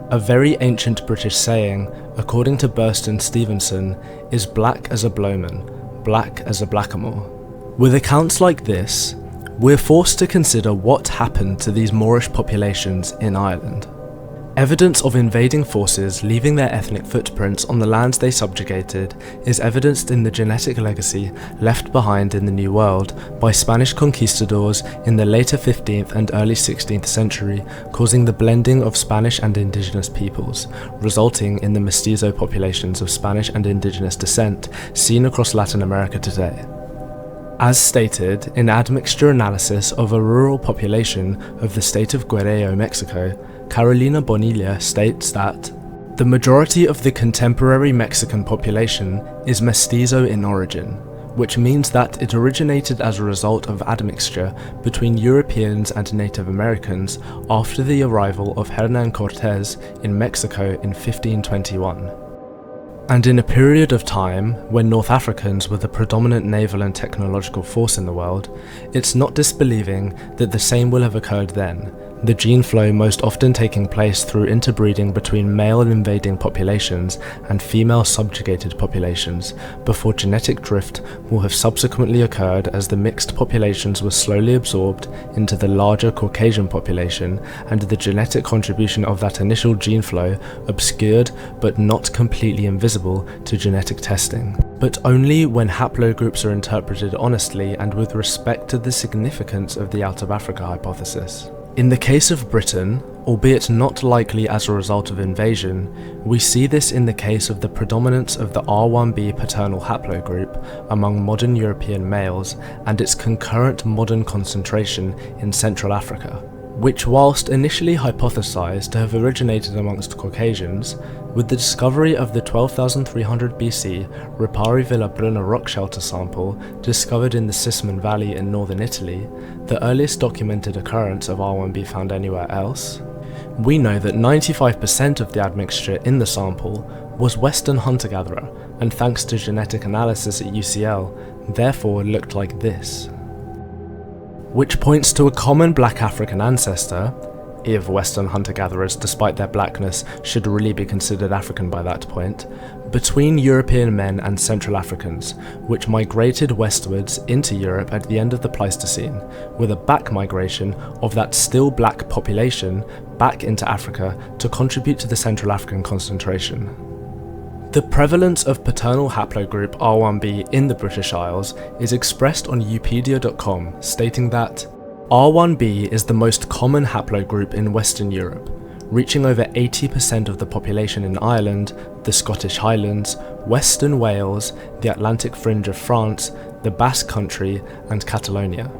Speaker 3: A very ancient British saying, according to Burston Stevenson, is black as a blowman, black as a blackamoor. With accounts like this, we're forced to consider what happened to these Moorish populations in Ireland. Evidence of invading forces leaving their ethnic footprints on the lands they subjugated is evidenced in the genetic legacy left behind in the New World by Spanish conquistadors in the later 15th and early 16th century, causing the blending of Spanish and indigenous peoples, resulting in the mestizo populations of Spanish and indigenous descent seen across Latin America today. As stated in admixture analysis of a rural population of the state of Guerrero, Mexico, Carolina Bonilla states that the majority of the contemporary Mexican population is mestizo in origin, which means that it originated as a result of admixture between Europeans and Native Americans after the arrival of Hernán Cortés in Mexico in 1521. And in a period of time when North Africans were the predominant naval and technological force in the world, it's not disbelieving that the same will have occurred then, the gene flow most often taking place through interbreeding between male invading populations and female subjugated populations, before genetic drift will have subsequently occurred as the mixed populations were slowly absorbed into the larger Caucasian population, and the genetic contribution of that initial gene flow obscured but not completely invisible to genetic testing. But only when haplogroups are interpreted honestly and with respect to the significance of the Out of Africa hypothesis. In the case of Britain, albeit not likely as a result of invasion, we see this in the case of the predominance of the R1b paternal haplogroup among modern European males and its concurrent modern concentration in Central Africa, which, whilst initially hypothesized to have originated amongst Caucasians, with the discovery of the 12,300 BC Ripari Villa Bruna rock shelter sample discovered in the Sisman Valley in northern Italy, the earliest documented occurrence of R1b found anywhere else, we know that 95% of the admixture in the sample was Western hunter-gatherer, and thanks to genetic analysis at UCL, therefore looked like this. Which points to a common black African ancestor, if Western hunter-gatherers, despite their blackness, should really be considered African by that point, between European men and Central Africans, which migrated westwards into Europe at the end of the Pleistocene, with a back migration of that still black population back into Africa to contribute to the Central African concentration. The prevalence of paternal haplogroup R1b in the British Isles is expressed on Wikipedia.com, stating that R1b is the most common haplogroup in Western Europe, reaching over 80% of the population in Ireland, the Scottish Highlands, Western Wales, the Atlantic fringe of France, the Basque Country, and Catalonia.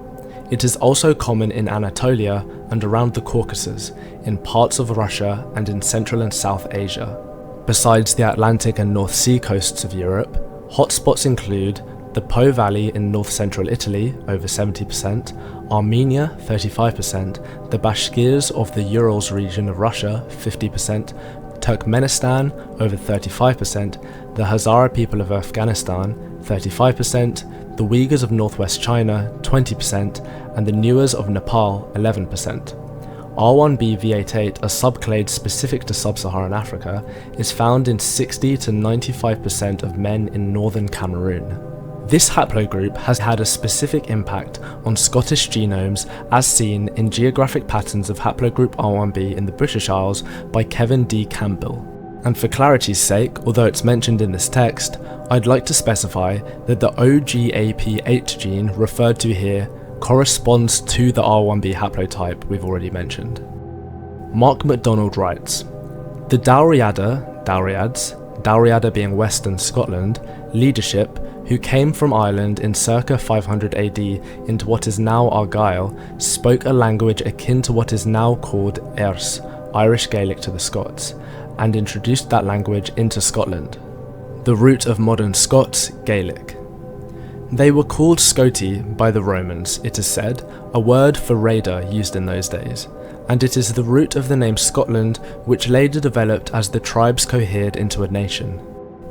Speaker 3: It is also common in Anatolia and around the Caucasus, in parts of Russia and in Central and South Asia. Besides the Atlantic and North Sea coasts of Europe, hotspots include the Po Valley in north-central Italy, over 70%, Armenia, 35%, the Bashkirs of the Urals region of Russia, 50%, Turkmenistan, over 35%, the Hazara people of Afghanistan, 35%, the Uyghurs of northwest China, 20%, and the Nuers of Nepal, 11%. R1b V88, a subclade specific to sub-Saharan Africa, is found in 60 to 95% of men in northern Cameroon. This haplogroup has had a specific impact on Scottish genomes as seen in Geographic Patterns of Haplogroup R1b in the British Isles by Kevin D. Campbell. And for clarity's sake, although it's mentioned in this text, I'd like to specify that the OGAP8 gene referred to here corresponds to the R1b haplotype we've already mentioned. Mark MacDonald writes, the Dalriada being Western Scotland, leadership, who came from Ireland in circa 500 AD into what is now Argyll, spoke a language akin to what is now called Erse, Irish Gaelic to the Scots, and introduced that language into Scotland. The root of modern Scots, Gaelic. They were called Scoti by the Romans, it is said, a word for raider used in those days, and it is the root of the name Scotland which later developed as the tribes cohered into a nation.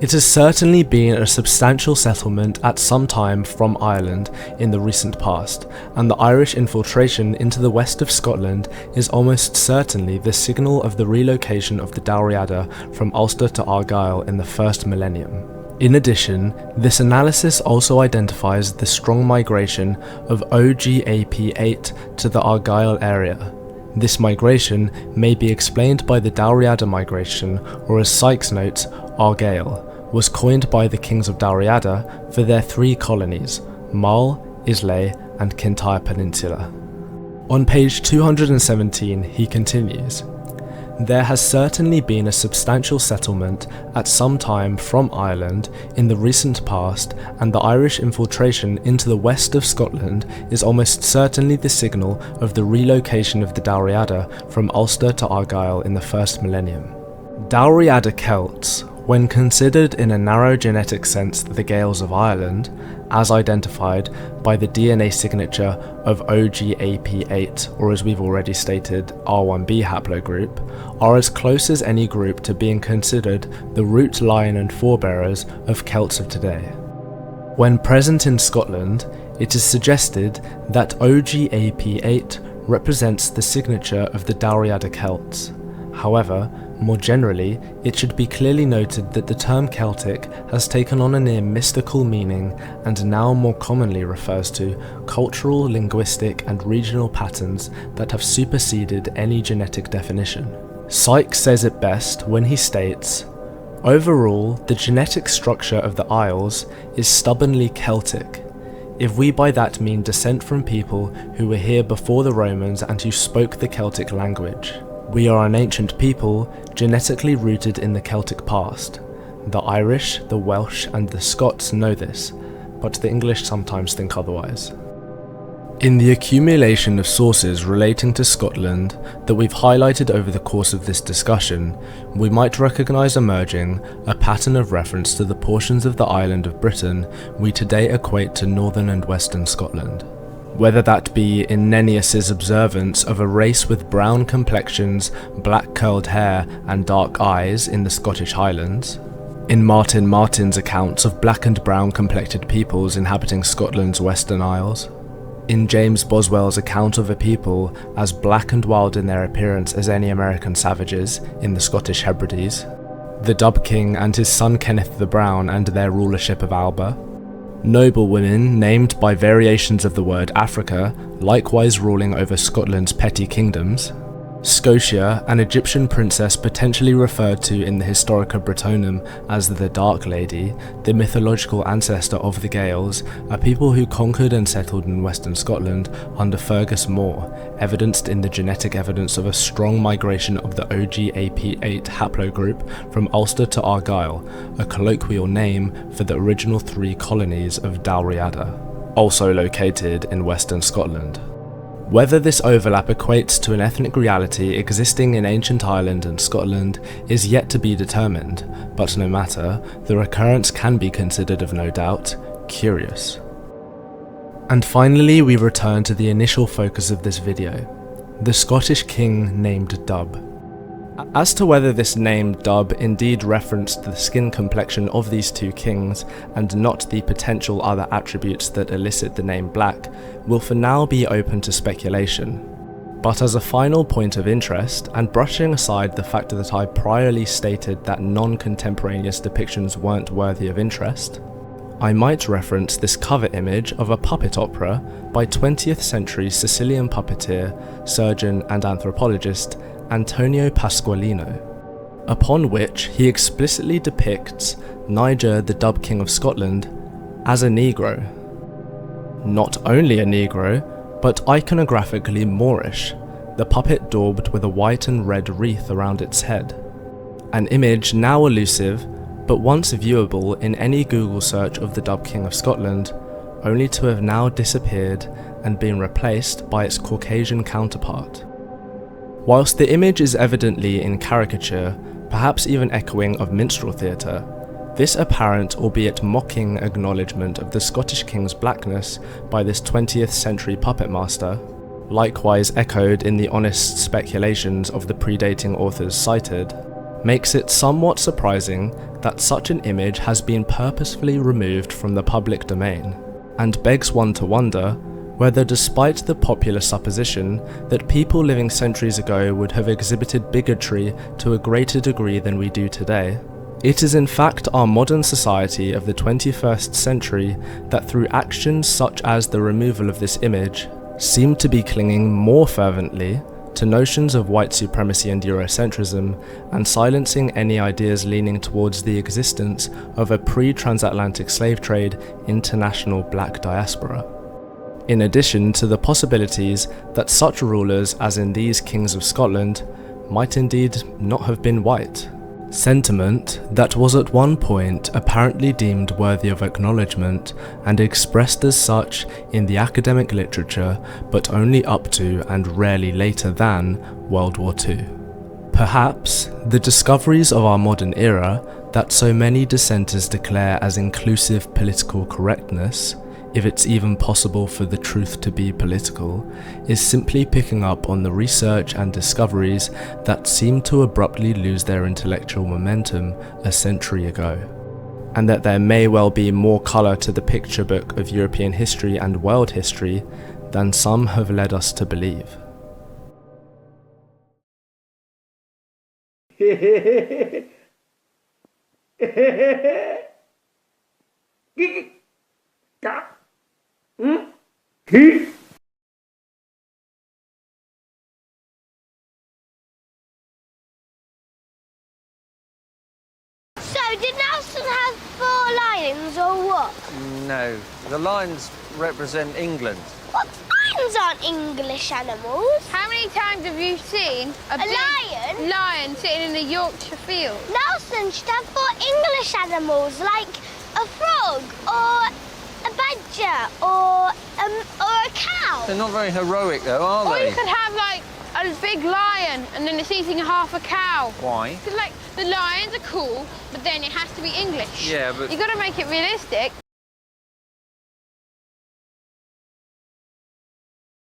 Speaker 3: It has certainly been a substantial settlement at some time from Ireland in the recent past, and the Irish infiltration into the west of Scotland is almost certainly the signal of the relocation of the Dalriada from Ulster to Argyll in the first millennium. In addition, this analysis also identifies the strong migration of OGAP8 to the Argyll area. This migration may be explained by the Dalriada migration, or as Sykes notes, Argyll, was coined by the kings of Dalriada for their three colonies, Mull, Islay, and Kintyre Peninsula. On page 217 he continues, there has certainly been a substantial settlement at some time from Ireland in the recent past, and the Irish infiltration into the west of Scotland is almost certainly the signal of the relocation of the Dalriada from Ulster to Argyll in the first millennium. Dalriada Celts, when considered in a narrow genetic sense the Gaels of Ireland, as identified by the DNA signature of OGAP8, or as we've already stated, R1b haplogroup, are as close as any group to being considered the root line and forebearers of Celts of today. When present in Scotland, it is suggested that OGAP8 represents the signature of the Dalriada Celts. However, more generally, it should be clearly noted that the term Celtic has taken on a near mystical meaning and now more commonly refers to cultural, linguistic, and regional patterns that have superseded any genetic definition. Sykes says it best when he states, overall, the genetic structure of the Isles is stubbornly Celtic, if we by that mean descent from people who were here before the Romans and who spoke the Celtic language. We are an ancient people, genetically rooted in the Celtic past. The Irish, the Welsh, and the Scots know this, but the English sometimes think otherwise. In the accumulation of sources relating to Scotland that we've highlighted over the course of this discussion, we might recognise emerging a pattern of reference to the portions of the island of Britain we today equate to northern and western Scotland. Whether that be in Nennius's observance of a race with brown complexions, black curled hair and dark eyes in the Scottish Highlands, in Martin Martin's accounts of black and brown complected peoples inhabiting Scotland's Western Isles, in James Boswell's account of a people as black and wild in their appearance as any American savages in the Scottish Hebrides, the Dubh King and his son Kenneth the Brown and their rulership of Alba, noblewomen named by variations of the word Africa, likewise ruling over Scotland's petty kingdoms, Scotia, an Egyptian princess potentially referred to in the Historica Britonum as the Dark Lady, the mythological ancestor of the Gaels, are people who conquered and settled in western Scotland under Fergus More, evidenced in the genetic evidence of a strong migration of the OGAP8 haplogroup from Ulster to Argyll, a colloquial name for the original 3 colonies of Dalriada, also located in western Scotland. Whether this overlap equates to an ethnic reality existing in ancient Ireland and Scotland is yet to be determined, but no matter, the recurrence can be considered of no doubt curious. And finally, we return to the initial focus of this video, the Scottish king named Dubh. As to whether this name Dubh indeed referenced the skin complexion of these 2 kings and not the potential other attributes that elicit the name Black will for now be open to speculation. But as a final point of interest, and brushing aside the fact that I priorly stated that non-contemporaneous depictions weren't worthy of interest, I might reference this cover image of a puppet opera by 20th century Sicilian puppeteer, surgeon and anthropologist Antonio Pasqualino, upon which he explicitly depicts Niger, the Dubh King of Scotland, as a Negro. Not only a Negro, but iconographically Moorish, the puppet daubed with a white and red wreath around its head. An image now elusive, but once viewable in any Google search of the Dubh King of Scotland, only to have now disappeared and been replaced by its Caucasian counterpart. Whilst the image is evidently in caricature, perhaps even echoing of minstrel theatre, this apparent albeit mocking acknowledgement of the Scottish king's blackness by this 20th century puppet master, likewise echoed in the honest speculations of the predating authors cited, makes it somewhat surprising that such an image has been purposefully removed from the public domain, and begs one to wonder whether, despite the popular supposition that people living centuries ago would have exhibited bigotry to a greater degree than we do today, it is in fact our modern society of the 21st century that through actions such as the removal of this image, seem to be clinging more fervently to notions of white supremacy and Eurocentrism, and silencing any ideas leaning towards the existence of a pre-transatlantic slave trade international black diaspora. In addition to the possibilities that such rulers as in these kings of Scotland might indeed not have been white. Sentiment that was at one point apparently deemed worthy of acknowledgement and expressed as such in the academic literature, but only up to and rarely later than World War II. Perhaps the discoveries of our modern era that so many dissenters declare as inclusive political correctness, if it's even possible for the truth to be political, is simply picking up on the research and discoveries that seem to abruptly lose their intellectual momentum a century ago, and that there may well be more colour to the picture book of European history and world history than some have led us to believe.
Speaker 7: So, did Nelson have 4 lions or what?
Speaker 8: No, the lions represent England.
Speaker 7: What? Lions aren't English animals.
Speaker 9: How many times have you seen a
Speaker 7: lion?
Speaker 9: Lion sitting in the Yorkshire field?
Speaker 7: Nelson should have 4 English animals, like a frog or a badger or a cow.
Speaker 8: They're not very heroic though, are
Speaker 9: Or
Speaker 8: they?
Speaker 9: you could have like a big lion and then it's eating half a cow.
Speaker 8: Why?
Speaker 9: Because like the lions are cool, but then it has to be English.
Speaker 8: Yeah, but...
Speaker 9: You got to make it realistic.